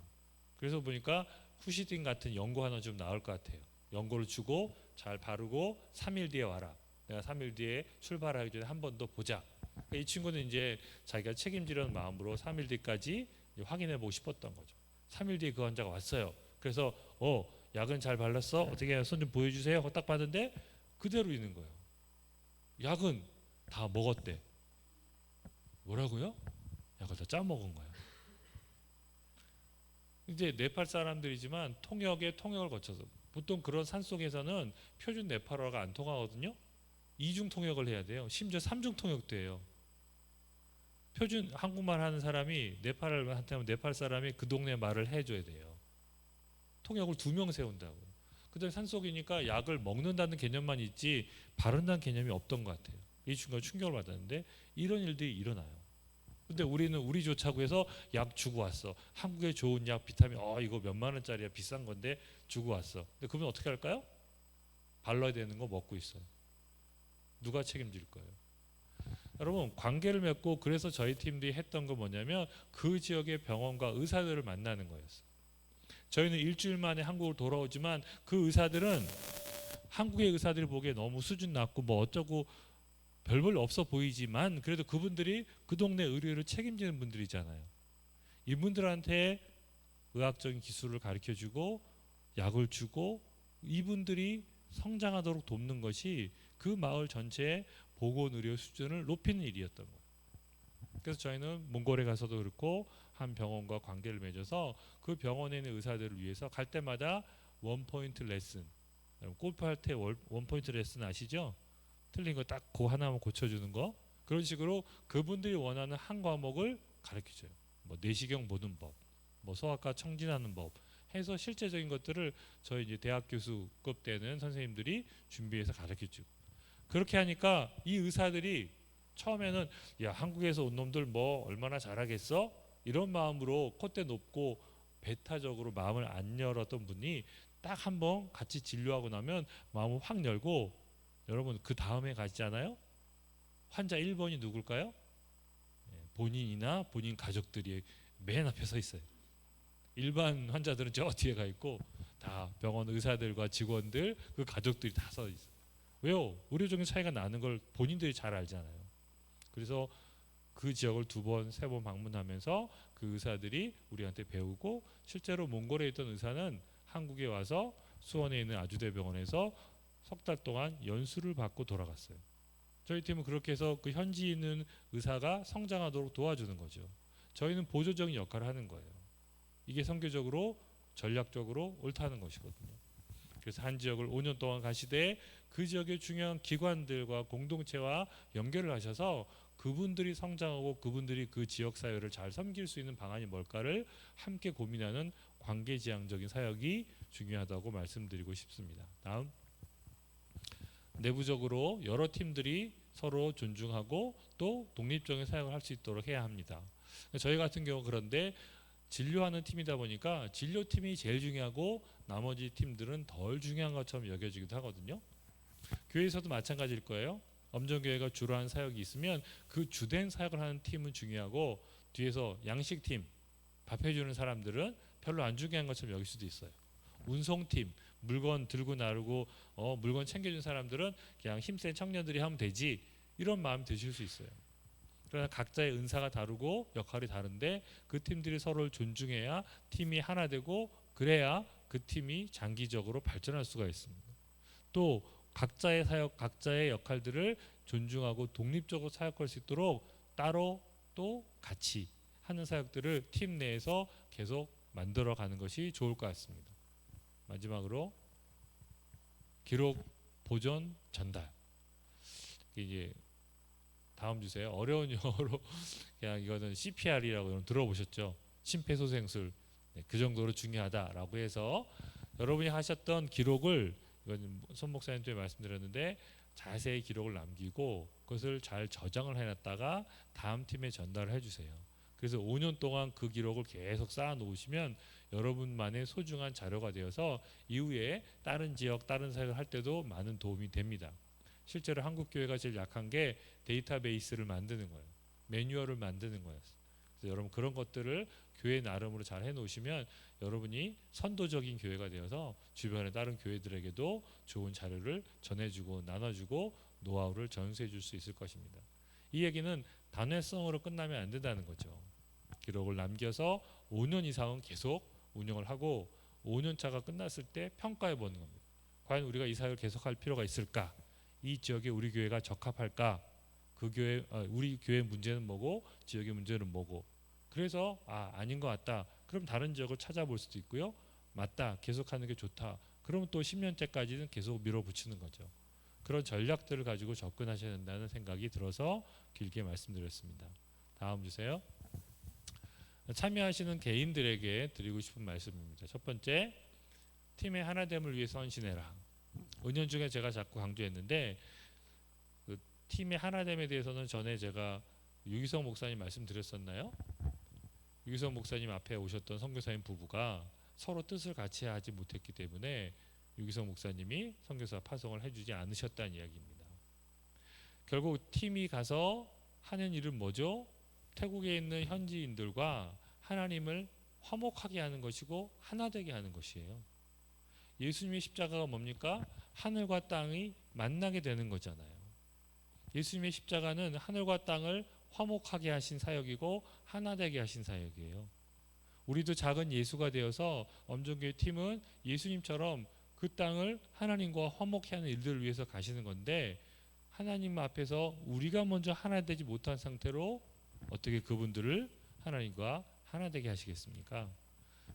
그래서 보니까 후시딘 같은 연고 하나 좀 나을 것 같아요. 연고를 주고 잘 바르고 3일 뒤에 와라. 내가 3일 뒤에 출발하기 전에 한 번 더 보자. 그러니까 이 친구는 이제 자기가 책임지려는 마음으로 3일 뒤까지 확인해 보고 싶었던 거죠. 3일 뒤에 그 환자가 왔어요. 그래서 약은 잘 발랐어? 어떻게 해요? 손 좀 보여주세요. 딱 봤는데 그대로 있는 거예요. 약은 다 먹었대. 뭐라고요? 약을 다 짜먹은 거야. 이제 네팔 사람들이지만 통역을 거쳐서 보통 그런 산속에서는 표준 네팔어가 안 통하거든요. 이중 통역을 해야 돼요. 심지어 삼중 통역도 해요. 표준 한국말 하는 사람이 네팔한테 하면 네팔 사람이 그 동네 말을 해줘야 돼요. 통역을 2명 세운다고. 그다음에 산속이니까 약을 먹는다는 개념만 있지 바른다는 개념이 없던 것 같아요. 이 친구가 충격을 받았는데 이런 일들이 일어나요. 근데 우리는 우리조차고 해서 약 주고 왔어. 한국에 좋은 약 비타민 이거 몇만 원짜리야 비싼 건데 주고 왔어. 근데 그분 어떻게 할까요? 발라야 되는 거 먹고 있어요. 누가 책임질 거예요? 여러분 관계를 맺고 그래서 저희 팀들이 했던 거 뭐냐면 그 지역의 병원과 의사들을 만나는 거였어요. 저희는 일주일 만에 한국으로 돌아오지만 그 의사들은 한국의 의사들이 보기에 너무 수준 낮고 뭐 어쩌고 별볼 없어 보이지만 그래도 그분들이 그 동네 의료를 책임지는 분들이잖아요. 이분들한테 의학적인 기술을 가르쳐주고 약을 주고 이분들이 성장하도록 돕는 것이 그 마을 전체의 보건의료 수준을 높이는 일이었던 거예요. 그래서 저희는 몽골에 가서도 그렇고 한 병원과 관계를 맺어서 그 병원에 있는 의사들을 위해서 갈 때마다 원포인트 레슨, 골프할 때 원포인트 레슨 아시죠? 틀린 거 딱 그 하나만 고쳐주는 거. 그런 식으로 그분들이 원하는 한 과목을 가르쳐줘요. 뭐 내시경 보는 법, 뭐 소아과 청진하는 법 해서 실제적인 것들을 저희 이제 대학 교수급 되는 선생님들이 준비해서 가르쳐주고. 그렇게 하니까 이 의사들이 처음에는 야 한국에서 온 놈들 뭐 얼마나 잘하겠어? 이런 마음으로 콧대 높고 배타적으로 마음을 안 열었던 분이 딱 한번 같이 진료하고 나면 마음을 확 열고 여러분 그 다음에 가시잖아요. 환자 1번이 누굴까요? 본인이나 본인 가족들이 맨 앞에 서 있어요. 일반 환자들은 저 뒤에 가 있고 다 병원 의사들과 직원들 그 가족들이 다 서 있어요. 왜요? 의료적인 차이가 나는 걸 본인들이 잘 알잖아요. 그래서 그 지역을 2번, 3번 방문하면서 그 의사들이 우리한테 배우고 실제로 몽골에 있던 의사는 한국에 와서 수원에 있는 아주대병원에서 3달 동안 연수를 받고 돌아갔어요. 저희 팀은 그렇게 해서 그 현지에 있는 의사가 성장하도록 도와주는 거죠. 저희는 보조적인 역할을 하는 거예요. 이게 선교적으로 전략적으로 옳다는 것이거든요. 그래서 한 지역을 5년 동안 가시되 그 지역의 중요한 기관들과 공동체와 연결을 하셔서 그분들이 성장하고 그분들이 그 지역 사회를 잘 섬길 수 있는 방안이 뭘까를 함께 고민하는 관계지향적인 사역이 중요하다고 말씀드리고 싶습니다. 다음. 내부적으로 여러 팀들이 서로 존중하고 또 독립적인 사역을 할 수 있도록 해야 합니다. 저희 같은 경우 그런데 진료하는 팀이다 보니까 진료팀이 제일 중요하고 나머지 팀들은 덜 중요한 것처럼 여겨지기도 하거든요. 교회에서도 마찬가지일 거예요. 엄정교회가 주로 하는 사역이 있으면 그 주된 사역을 하는 팀은 중요하고 뒤에서 양식팀, 밥 해주는 사람들은 별로 안 중요한 것처럼 여길 수도 있어요. 운송팀, 물건 들고 나르고 물건 챙겨준 사람들은 그냥 힘센 청년들이 하면 되지 이런 마음이 드실 수 있어요. 그러나 각자의 은사가 다르고 역할이 다른데 그 팀들이 서로를 존중해야 팀이 하나 되고 그래야 그 팀이 장기적으로 발전할 수가 있습니다. 또 각자의 사역, 각자의 역할들을 존중하고 독립적으로 사역할 수 있도록 따로 또 같이 하는 사역들을 팀 내에서 계속 만들어가는 것이 좋을 것 같습니다. 마지막으로 기록, 보존, 전달. 이제 다음 주세요. 어려운 영어로 그냥 이거는 CPR이라고 들어보셨죠? 심폐소생술. 네, 그 정도로 중요하다라고 해서 여러분이 하셨던 기록을 이건 손 목사님 때문에 말씀드렸는데 자세히 기록을 남기고 그것을 잘 저장을 해놨다가 다음 팀에 전달을 해주세요. 그래서 5년 동안 그 기록을 계속 쌓아 놓으시면 여러분만의 소중한 자료가 되어서 이후에 다른 지역, 다른 사역을 할 때도 많은 도움이 됩니다. 실제로 한국 교회가 제일 약한 게 데이터베이스를 만드는 거예요. 매뉴얼을 만드는 거예요. 그래서 여러분 그런 것들을 교회 나름으로 잘 해놓으시면 여러분이 선도적인 교회가 되어서 주변의 다른 교회들에게도 좋은 자료를 전해주고 나눠주고 노하우를 전수해줄 수 있을 것입니다. 이 얘기는 단회성으로 끝나면 안 된다는 거죠. 기록을 남겨서 5년 이상은 계속 운영을 하고 5년 차가 끝났을 때 평가해 보는 겁니다. 과연 우리가 이 사역을 계속할 필요가 있을까? 이 지역에 우리 교회가 적합할까? 그 교회 우리 교회 문제는 뭐고 지역의 문제는 뭐고. 그래서 아닌 것 같다. 그럼 다른 지역을 찾아볼 수도 있고요. 맞다. 계속하는 게 좋다. 그러면 또 10년째까지는 계속 밀어붙이는 거죠. 그런 전략들을 가지고 접근하셔야 된다는 생각이 들어서 길게 말씀드렸습니다. 다음 주세요. 참여하시는 개인들에게 드리고 싶은 말씀입니다. 첫 번째, 팀의 하나됨을 위해서 헌신해라. 은연중에 제가 자꾸 강조했는데 그 팀의 하나됨에 대해서는 전에 제가 유기성 목사님 말씀드렸었나요? 유기성 목사님 앞에 오셨던 선교사님 부부가 서로 뜻을 같이 하지 못했기 때문에 유기성 목사님이 선교사 파송을 해주지 않으셨다는 이야기입니다. 결국 팀이 가서 하는 일은 뭐죠? 태국에 있는 현지인들과 하나님을 화목하게 하는 것이고 하나 되게 하는 것이에요. 예수님의 십자가가 뭡니까? 하늘과 땅이 만나게 되는 거잖아요. 예수님의 십자가는 하늘과 땅을 화목하게 하신 사역이고 하나 되게 하신 사역이에요. 우리도 작은 예수가 되어서 엄정교회 팀은 예수님처럼 그 땅을 하나님과 화목해 하는 일들을 위해서 가시는 건데 하나님 앞에서 우리가 먼저 하나 되지 못한 상태로 어떻게 그분들을 하나님과 하나 되게 하시겠습니까?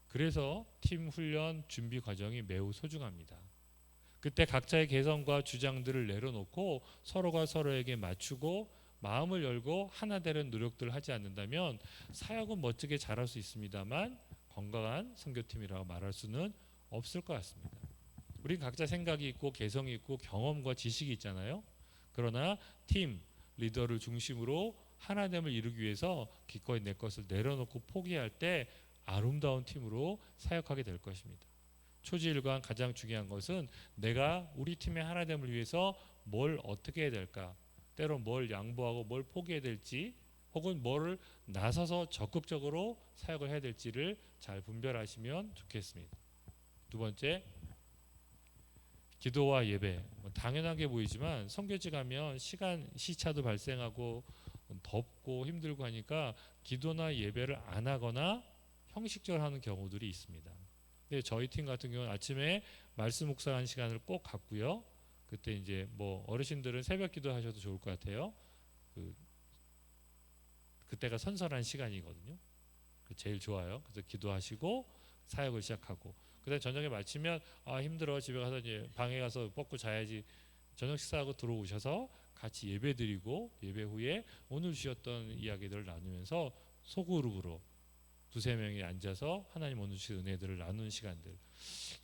그래서 팀 훈련 준비 과정이 매우 소중합니다. 그때 각자의 개성과 주장들을 내려놓고 서로가 서로에게 맞추고 마음을 열고 하나 되는 노력들을 하지 않는다면 사역은 멋지게 잘할 수 있습니다만 건강한 선교팀이라고 말할 수는 없을 것 같습니다. 우린 각자 생각이 있고 개성이 있고 경험과 지식이 있잖아요. 그러나 팀, 리더를 중심으로 하나됨을 이루기 위해서 기꺼이 내 것을 내려놓고 포기할 때 아름다운 팀으로 사역하게 될 것입니다. 초지일관 가장 중요한 것은 내가 우리 팀의 하나됨을 위해서 뭘 어떻게 해야 될까? 때론 뭘 양보하고 뭘 포기해야 될지 혹은 뭐를 나서서 적극적으로 사역을 해야 될지를 잘 분별하시면 좋겠습니다. 두 번째, 기도와 예배. 당연하게 보이지만 선교지 가면 시차도 발생하고 덥고 힘들고 하니까 기도나 예배를 안 하거나 형식적으로 하는 경우들이 있습니다. 근데 저희 팀 같은 경우는 아침에 말씀 묵상하는 시간을 꼭 갖고요. 그때 이제 뭐 어르신들은 새벽 기도 하셔도 좋을 것 같아요. 그때가 선선한 시간이거든요. 제일 좋아요. 그래서 기도하시고 사역을 시작하고 그다음 저녁에 마치면 힘들어 집에 가서 이제 방에 가서 뻗고 자야지. 저녁 식사하고 들어오셔서 같이 예배드리고 예배 후에 오늘 주셨던 이야기들을 나누면서 소그룹으로 두세 명이 앉아서 하나님 오늘 주신 은혜들을 나누는 시간들.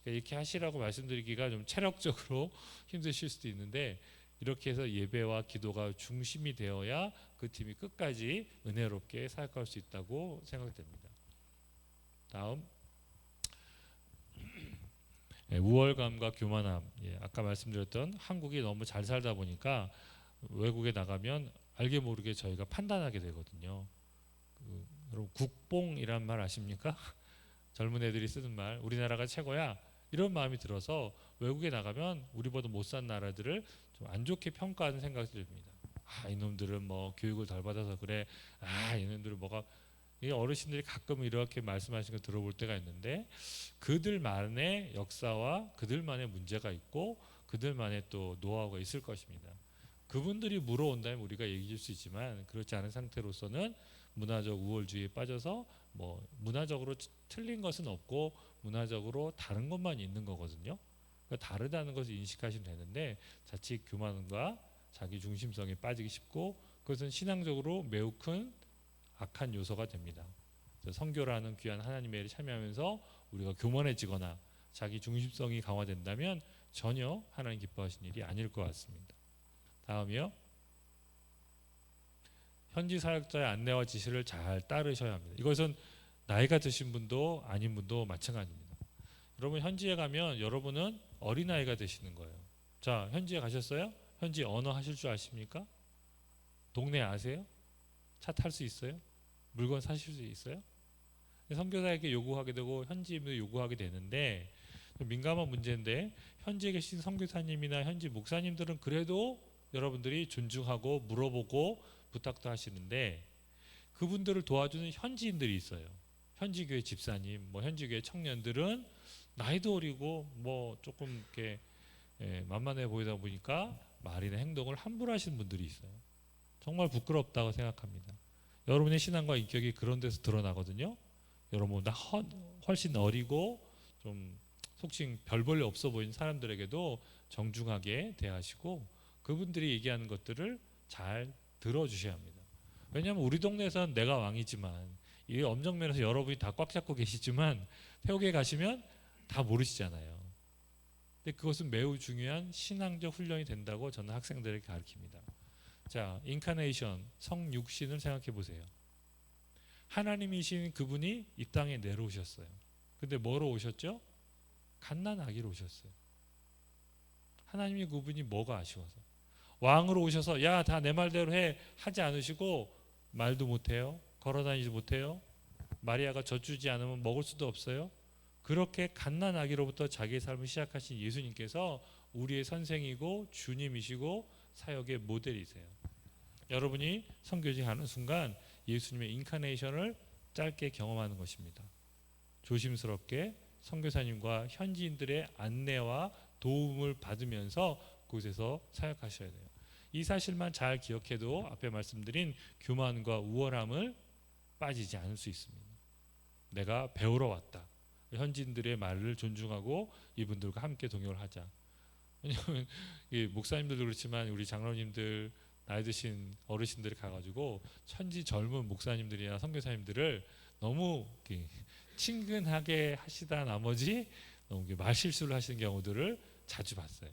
그러니까 이렇게 하시라고 말씀드리기가 좀 체력적으로 힘드실 수도 있는데 이렇게 해서 예배와 기도가 중심이 되어야 그 팀이 끝까지 은혜롭게 사역할 수 있다고 생각됩니다. 다음, 우월감과 교만함. 아까 말씀드렸던 한국이 너무 잘 살다 보니까 외국에 나가면 알게 모르게 저희가 판단하게 되거든요. 여러분 국뽕이란 말 아십니까? 젊은 애들이 쓰는 말, 우리나라가 최고야 이런 마음이 들어서 외국에 나가면 우리보다 못 산 나라들을 좀 안 좋게 평가하는 생각이 듭니다. 이놈들은 뭐 교육을 덜 받아서 그래. 이놈들은 뭐가. 이 어르신들이 가끔 이렇게 말씀하시는 거 들어볼 때가 있는데 그들만의 역사와 그들만의 문제가 있고 그들만의 또 노하우가 있을 것입니다. 그분들이 물어온다면 우리가 얘기해 줄 수 있지만 그렇지 않은 상태로서는 문화적 우월주의에 빠져서 뭐 문화적으로 틀린 것은 없고 문화적으로 다른 것만 있는 거거든요. 그러니까 다르다는 것을 인식하시면 되는데 자칫 교만과 자기 중심성에 빠지기 쉽고 그것은 신앙적으로 매우 큰 악한 요소가 됩니다. 선교라는 귀한 하나님의 일에 참여하면서 우리가 교만해지거나 자기 중심성이 강화된다면 전혀 하나님 기뻐하신 일이 아닐 것 같습니다. 다음이요. 현지 사역자의 안내와 지시를 잘 따르셔야 합니다. 이것은 나이가 드신 분도 아닌 분도 마찬가지입니다. 여러분 현지에 가면 여러분은 어린아이가 되시는 거예요. 자, 현지에 가셨어요? 현지 언어 하실 줄 아십니까? 동네 아세요? 차 탈 수 있어요? 물건 사실 수 있어요? 선교사에게 요구하게 되고 현지인도 요구하게 되는데 좀 민감한 문제인데 현지에 계신 선교사님이나 현지 목사님들은 그래도 여러분들이 존중하고 물어보고 부탁도 하시는데 그분들을 도와주는 현지인들이 있어요. 현지 교회 집사님, 뭐 현지 교회 청년들은 나이도 어리고 뭐 조금 이렇게 만만해 보이다 보니까 말이나 행동을 함부로 하시는 분들이 있어요. 정말 부끄럽다고 생각합니다. 여러분의 신앙과 인격이 그런 데서 드러나거든요. 여러분보다 훨씬 어리고 좀 속칭 별 볼일 없어 보이는 사람들에게도 정중하게 대하시고 그분들이 얘기하는 것들을 잘 들어주셔야 합니다. 왜냐하면 우리 동네에서는 내가 왕이지만 이 엄정면에서 여러분이 다 꽉 잡고 계시지만 태국에 가시면 다 모르시잖아요. 근데 그것은 매우 중요한 신앙적 훈련이 된다고 저는 학생들에게 가르칩니다. 자, 인카네이션, 성육신을 생각해 보세요. 하나님이신 그분이 이 땅에 내려오셨어요. 근데 뭐로 오셨죠? 갓난아기로 오셨어요. 하나님이 그분이 뭐가 아쉬워서 왕으로 오셔서 야, 다 내 말대로 해 하지 않으시고 말도 못해요. 걸어다니지 못해요. 마리아가 젖주지 않으면 먹을 수도 없어요. 그렇게 갓난아기로부터 자기의 삶을 시작하신 예수님께서 우리의 선생이고 주님이시고 사역의 모델이세요. 여러분이 선교직 하는 순간 예수님의 인카네이션을 짧게 경험하는 것입니다. 조심스럽게 선교사님과 현지인들의 안내와 도움을 받으면서 그곳에서 사역하셔야 돼요. 이 사실만 잘 기억해도 앞에 말씀드린 교만과 우월함을 빠지지 않을 수 있습니다. 내가 배우러 왔다. 현지인들의 말을 존중하고 이분들과 함께 동역을 하자. 왜냐하면 목사님들도 그렇지만 우리 장로님들 나이 드신 어르신들이 가가지고 천지 젊은 목사님들이나 선교사님들을 너무 친근하게 하시다 나머지 너무 말 실수를 하시는 경우들을 자주 봤어요.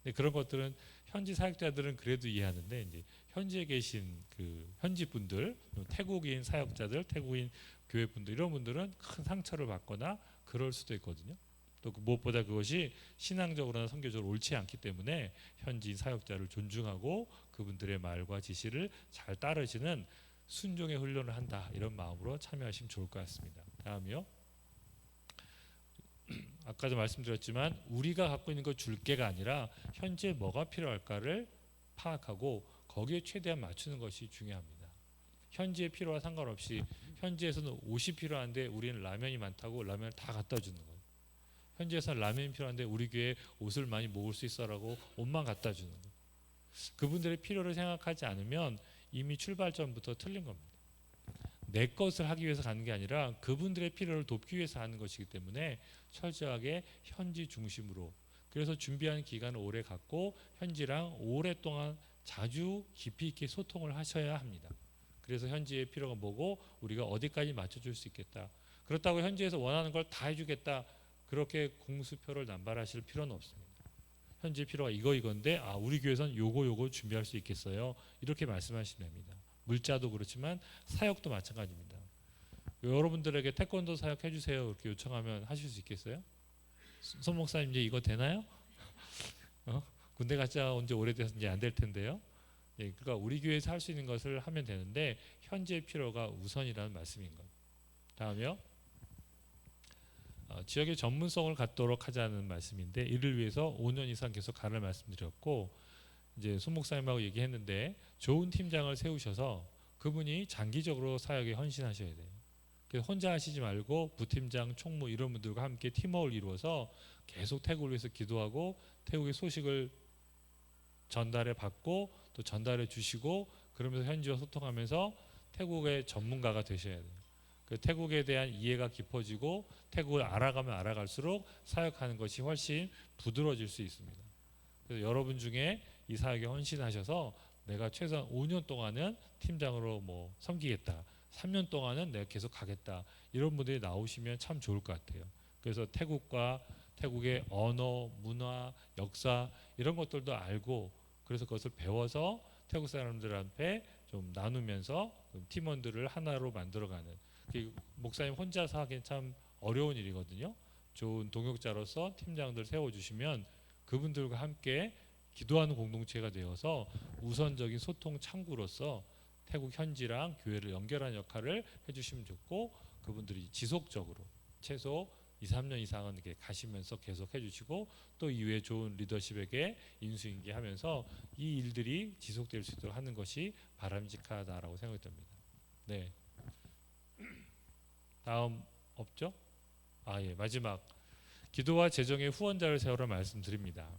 근데 그런 것들은 현지 사역자들은 그래도 이해하는데 이제 현지에 계신 그 현지 분들, 태국인 사역자들, 태국인 교회 분들 이런 분들은 큰 상처를 받거나 그럴 수도 있거든요. 또 무엇보다 그것이 신앙적으로나 선교적으로 옳지 않기 때문에 현지인 사역자를 존중하고 그분들의 말과 지시를 잘 따르시는 순종의 훈련을 한다 이런 마음으로 참여하시면 좋을 것 같습니다. 다음이요. 아까도 말씀드렸지만 우리가 갖고 있는 것 줄게가 아니라 현재 뭐가 필요할까를 파악하고 거기에 최대한 맞추는 것이 중요합니다. 현지의 필요와 상관없이 현지에서는 옷이 필요한데 우리는 라면이 많다고 라면을 다 갖다 주는 거예요. 현지에서는 라면이 필요한데 우리 교회에 옷을 많이 모을 수 있어라고 옷만 갖다 주는 거예요. 그분들의 필요를 생각하지 않으면 이미 출발점부터 틀린 겁니다. 내 것을 하기 위해서 가는 게 아니라 그분들의 필요를 돕기 위해서 하는 것이기 때문에 철저하게 현지 중심으로 그래서 준비하는 기간을 오래 갖고 현지랑 오랫동안 자주 깊이 있게 소통을 하셔야 합니다. 그래서 현지의 필요가 뭐고 우리가 어디까지 맞춰줄 수 있겠다. 그렇다고 현지에서 원하는 걸 다 해주겠다. 그렇게 공수표를 남발하실 필요는 없습니다. 현지 필요가 이건데 우리 교회에서는 요거 준비할 수 있겠어요. 이렇게 말씀하시면 됩니다. 물자도 그렇지만 사역도 마찬가지입니다. 여러분들에게 태권도 사역 해주세요 이렇게 요청하면 하실 수 있겠어요? 손 목사님 이제 이거 되나요? 군대 갔자 언제 오래돼서 이제 안 될 텐데요. 예, 그러니까 우리 교회에서 할 수 있는 것을 하면 되는데 현재의 필요가 우선이라는 말씀인 것. 다음이요. 지역의 전문성을 갖도록 하자는 말씀인데 이를 위해서 5년 이상 계속 가를 말씀드렸고 이제 손 목사님하고 얘기했는데 좋은 팀장을 세우셔서 그분이 장기적으로 사역에 헌신하셔야 돼요. 그래서 혼자 하시지 말고 부팀장, 총무 이런 분들과 함께 팀워크를 이루어서 계속 태국을 위해서 기도하고 태국의 소식을 전달해 받고 또 전달해 주시고 그러면서 현지와 소통하면서 태국의 전문가가 되셔야 돼요. 그 태국에 대한 이해가 깊어지고 태국을 알아가면 알아갈수록 사역하는 것이 훨씬 부드러워질 수 있습니다. 그래서 여러분 중에 이 사역에 헌신하셔서 내가 최소한 5년 동안은 팀장으로 뭐 섬기겠다. 3년 동안은 내가 계속 가겠다. 이런 분들이 나오시면 참 좋을 것 같아요. 그래서 태국과 태국의 언어, 문화, 역사 이런 것들도 알고 그래서 그것을 배워서 태국 사람들한테 좀 나누면서 팀원들을 하나로 만들어가는 목사님 혼자서 하기엔 참 어려운 일이거든요. 좋은 동역자로서 팀장들 세워주시면 그분들과 함께 기도하는 공동체가 되어서 우선적인 소통 창구로서 태국 현지랑 교회를 연결하는 역할을 해주시면 좋고, 그분들이 지속적으로 최소 2, 3년 이상은 이렇게 가시면서 계속 해주시고, 또 이후에 좋은 리더십에게 인수인계하면서 이 일들이 지속될 수 있도록 하는 것이 바람직하다라고 생각이 듭니다. 네, 다음 없죠? 예, 마지막 기도와 재정의 후원자를 세우라 말씀드립니다.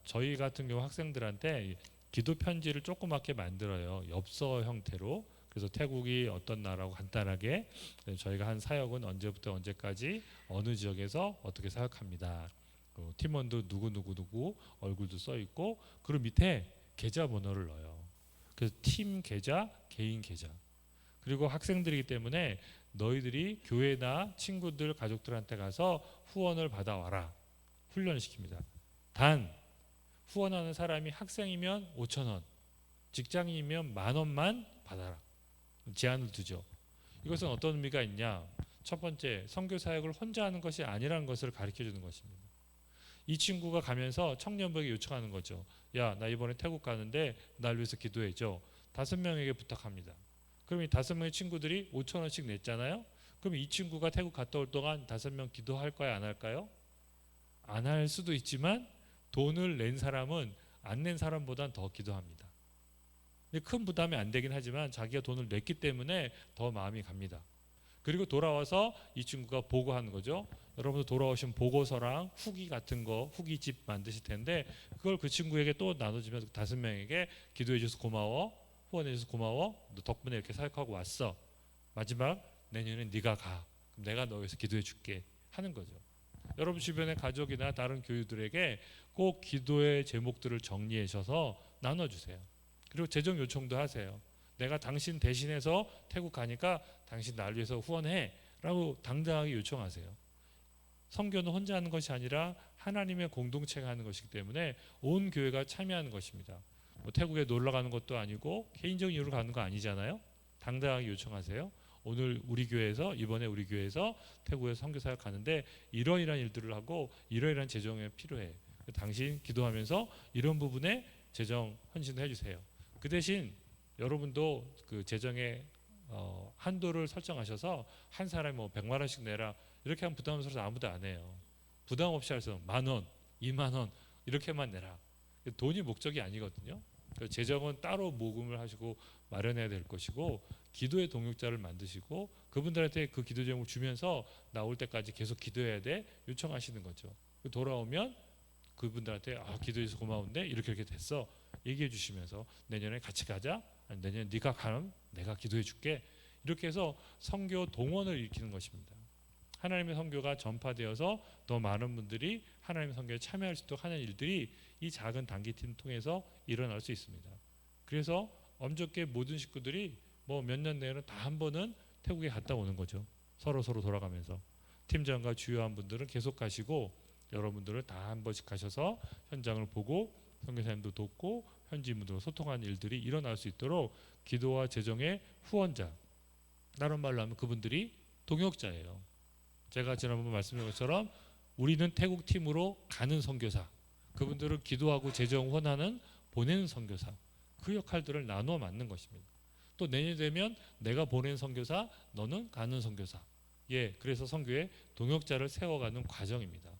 저희 같은 경우 학생들한테 기도 편지를 조그맣게 만들어요. 엽서 형태로. 그래서 태국이 어떤 나라고 간단하게 저희가 한 사역은 언제부터 언제까지 어느 지역에서 어떻게 사역합니다. 팀원도 누구 얼굴도 써 있고, 그리고 밑에 계좌번호를 넣어요. 그래서 팀 계좌, 개인 계좌. 그리고 학생들이기 때문에 너희들이 교회나 친구들, 가족들한테 가서 후원을 받아와라. 훈련을 시킵니다. 단 후원하는 사람이 학생이면 5,000원, 직장인이면 10,000원만 받아라. 제한을 두죠. 이것은 어떤 의미가 있냐? 첫 번째, 선교 사역을 혼자 하는 것이 아니라는 것을 가르쳐 주는 것입니다. 이 친구가 가면서 청년부에게 요청하는 거죠. 야, 나 이번에 태국 가는데 날 위해서 기도해줘. 5명에게 부탁합니다. 그럼 이 5명의 친구들이 5,000원씩 냈잖아요. 그럼 이 친구가 태국 갔다 올 동안 5명 기도할까요, 안 할까요? 안 할 수도 있지만 돈을 낸 사람은 안 낸 사람보단 더 기도합니다. 큰 부담이 안 되긴 하지만 자기가 돈을 냈기 때문에 더 마음이 갑니다. 그리고 돌아와서 이 친구가 보고하는 거죠. 여러분도 돌아오신 보고서랑 후기 같은 거, 후기집 만드실 텐데 그걸 그 친구에게 또 나눠주면서 5명에게 기도해 줘서 고마워, 후원해 줘서 고마워, 너 덕분에 이렇게 사역하고 왔어. 마지막 내년에 네가 가. 그럼 내가 너 위해서 기도해 줄게 하는 거죠. 여러분 주변의 가족이나 다른 교우들에게 꼭 기도의 제목들을 정리해 주셔서 나눠주세요. 그리고 재정 요청도 하세요. 내가 당신 대신해서 태국 가니까 당신 날 위해서 후원해 라고 당당하게 요청하세요. 선교는 혼자 하는 것이 아니라 하나님의 공동체가 하는 것이기 때문에 온 교회가 참여하는 것입니다. 태국에 놀러 가는 것도 아니고 개인적인 이유로 가는 거 아니잖아요. 당당하게 요청하세요. 오늘 우리 교회에서, 이번에 우리 교회에서 태국에 선교 사역 가는데 이러이러한 일들을 하고 이러이러한 재정이 필요해. 당신 기도하면서 이런 부분에 재정 헌신을 해주세요. 그 대신 여러분도 그 재정의 한도를 설정하셔서 한 사람이 뭐 100만 원씩 내라 이렇게 하면 부담스러워서 아무도 안 해요. 부담 없이 해서 10,000원, 20,000원 이렇게만 내라. 돈이 목적이 아니거든요. 재정은 따로 모금을 하시고 마련해야 될 것이고, 기도의 동역자를 만드시고 그분들한테 그 기도 제목을 주면서 나올 때까지 계속 기도해야 돼 요청하시는 거죠. 돌아오면 그분들한테 기도해서 고마운데 이렇게 됐어 얘기해 주시면서 내년에 같이 가자, 아니, 내년에 네가 가면 내가 기도해 줄게, 이렇게 해서 선교 동원을 일으키는 것입니다. 하나님의 선교가 전파되어서 더 많은 분들이 하나님의 선교에 참여할 수 있도록 하는 일들이 이 작은 단기팀 통해서 일어날 수 있습니다. 그래서 엄좋게 모든 식구들이 뭐 몇 년 내에는 다 한 번은 태국에 갔다 오는 거죠. 서로 돌아가면서 팀장과 주요한 분들은 계속 가시고 여러분들은 다 한 번씩 가셔서 현장을 보고 선교사님도 돕고 현지인분들과 소통하는 일들이 일어날 수 있도록 기도와 재정의 후원자, 다른 말로 하면 그분들이 동역자예요. 제가 지난번 말씀드린 것처럼 우리는 태국 팀으로 가는 선교사, 그분들은 기도하고 재정 후원하는 보내는 선교사, 그 역할들을 나누어 맡는 것입니다. 또 내년 되면 내가 보낸 선교사, 너는 가는 선교사. 그래서 선교에 동역자를 세워가는 과정입니다.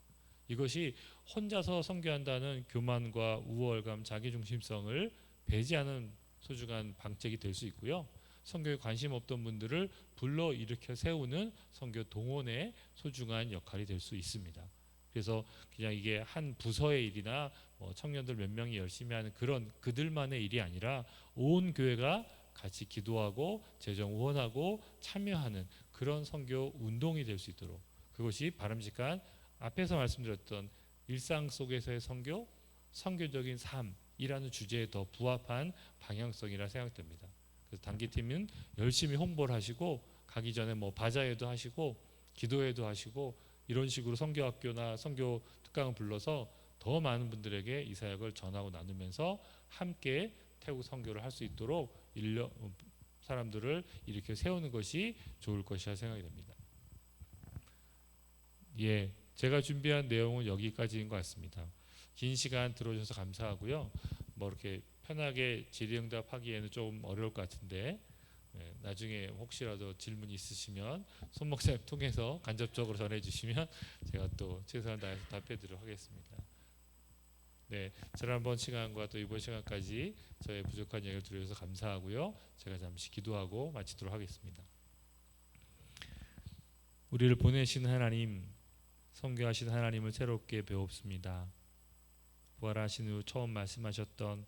이것이 혼자서 선교한다는 교만과 우월감, 자기중심성을 배제하는 소중한 방책이 될 수 있고요. 선교에 관심 없던 분들을 불러 일으켜 세우는 선교 동원의 소중한 역할이 될 수 있습니다. 그래서 그냥 이게 한 부서의 일이나 청년들 몇 명이 열심히 하는 그런 그들만의 일이 아니라 온 교회가 같이 기도하고 재정 후원하고 참여하는 그런 선교 운동이 될 수 있도록, 그것이 바람직한 앞에서 말씀드렸던 일상 속에서의 선교, 선교적인 삶이라는 주제에 더 부합한 방향성이라 생각됩니다. 그래서 단기팀은 열심히 홍보를 하시고 가기 전에 바자회도 하시고 기도회도 하시고 이런 식으로 선교학교나 선교 특강을 불러서 더 많은 분들에게 이 사역을 전하고 나누면서 함께 태국 선교를 할 수 있도록 사람들을 이렇게 세우는 것이 좋을 것이라 생각이 됩니다. 제가 준비한 내용은 여기까지인 것 같습니다. 긴 시간 들어주셔서 감사하고요. 뭐 이렇게 편하게 질의응답하기에는 좀 어려울 것 같은데 나중에 혹시라도 질문 있으시면 손 목사님 통해서 간접적으로 전해주시면 제가 또 최선을 다해서 답해드리도록 하겠습니다. 네, 지난번 시간과 또 이번 시간까지 저의 부족한 얘기를 들어주셔서 감사하고요. 제가 잠시 기도하고 마치도록 하겠습니다. 우리를 보내신 하나님, 선교하신 하나님을 새롭게 배웁습니다. 부활하신 후 처음 말씀하셨던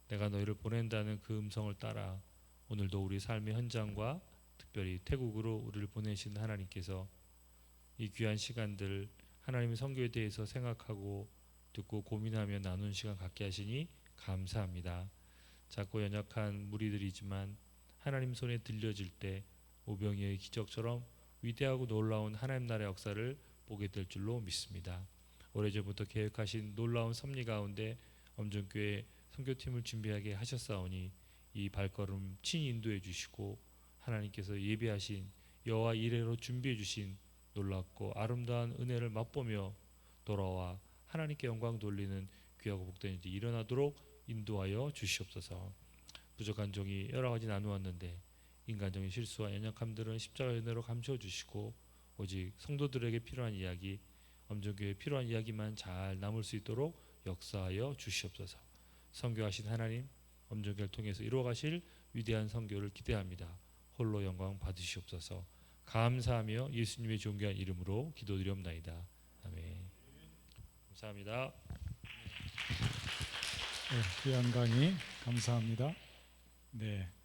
내가 너희를 보낸다는 그 음성을 따라 오늘도 우리 삶의 현장과 특별히 태국으로 우리를 보내신 하나님께서 이 귀한 시간들 하나님의 선교에 대해서 생각하고 듣고 고민하며 나눈 시간 갖게 하시니 감사합니다. 작고 연약한 무리들이지만 하나님 손에 들려질 때 오병이어의 기적처럼 위대하고 놀라운 하나님 나라의 역사를 보게 될 줄로 믿습니다. 오래전부터 계획하신 놀라운 섭리 가운데 엄정교회 선교팀을 준비하게 하셨사오니 이 발걸음 친히 인도해 주시고 하나님께서 예비하신 여호와 이레로 준비해 주신 놀랍고 아름다운 은혜를 맛보며 돌아와 하나님께 영광 돌리는 귀하고 복된 일이 일어나도록 인도하여 주시옵소서. 부족한 종이 여러 가지 나누었는데 인간적인 실수와 연약함들은 십자가의 은혜로 감춰 주시고 오직 성도들에게 필요한 이야기, 엄정교회에 필요한 이야기만 잘 남을 수 있도록 역사하여 주시옵소서. 선교하신 하나님, 엄정교회를 통해서 이루어가실 위대한 선교를 기대합니다. 홀로 영광 받으시옵소서. 감사하며 예수님의 존귀한 이름으로 기도드리옵나이다. 아멘. 감사합니다. 네, 귀한 강의 감사합니다. 네.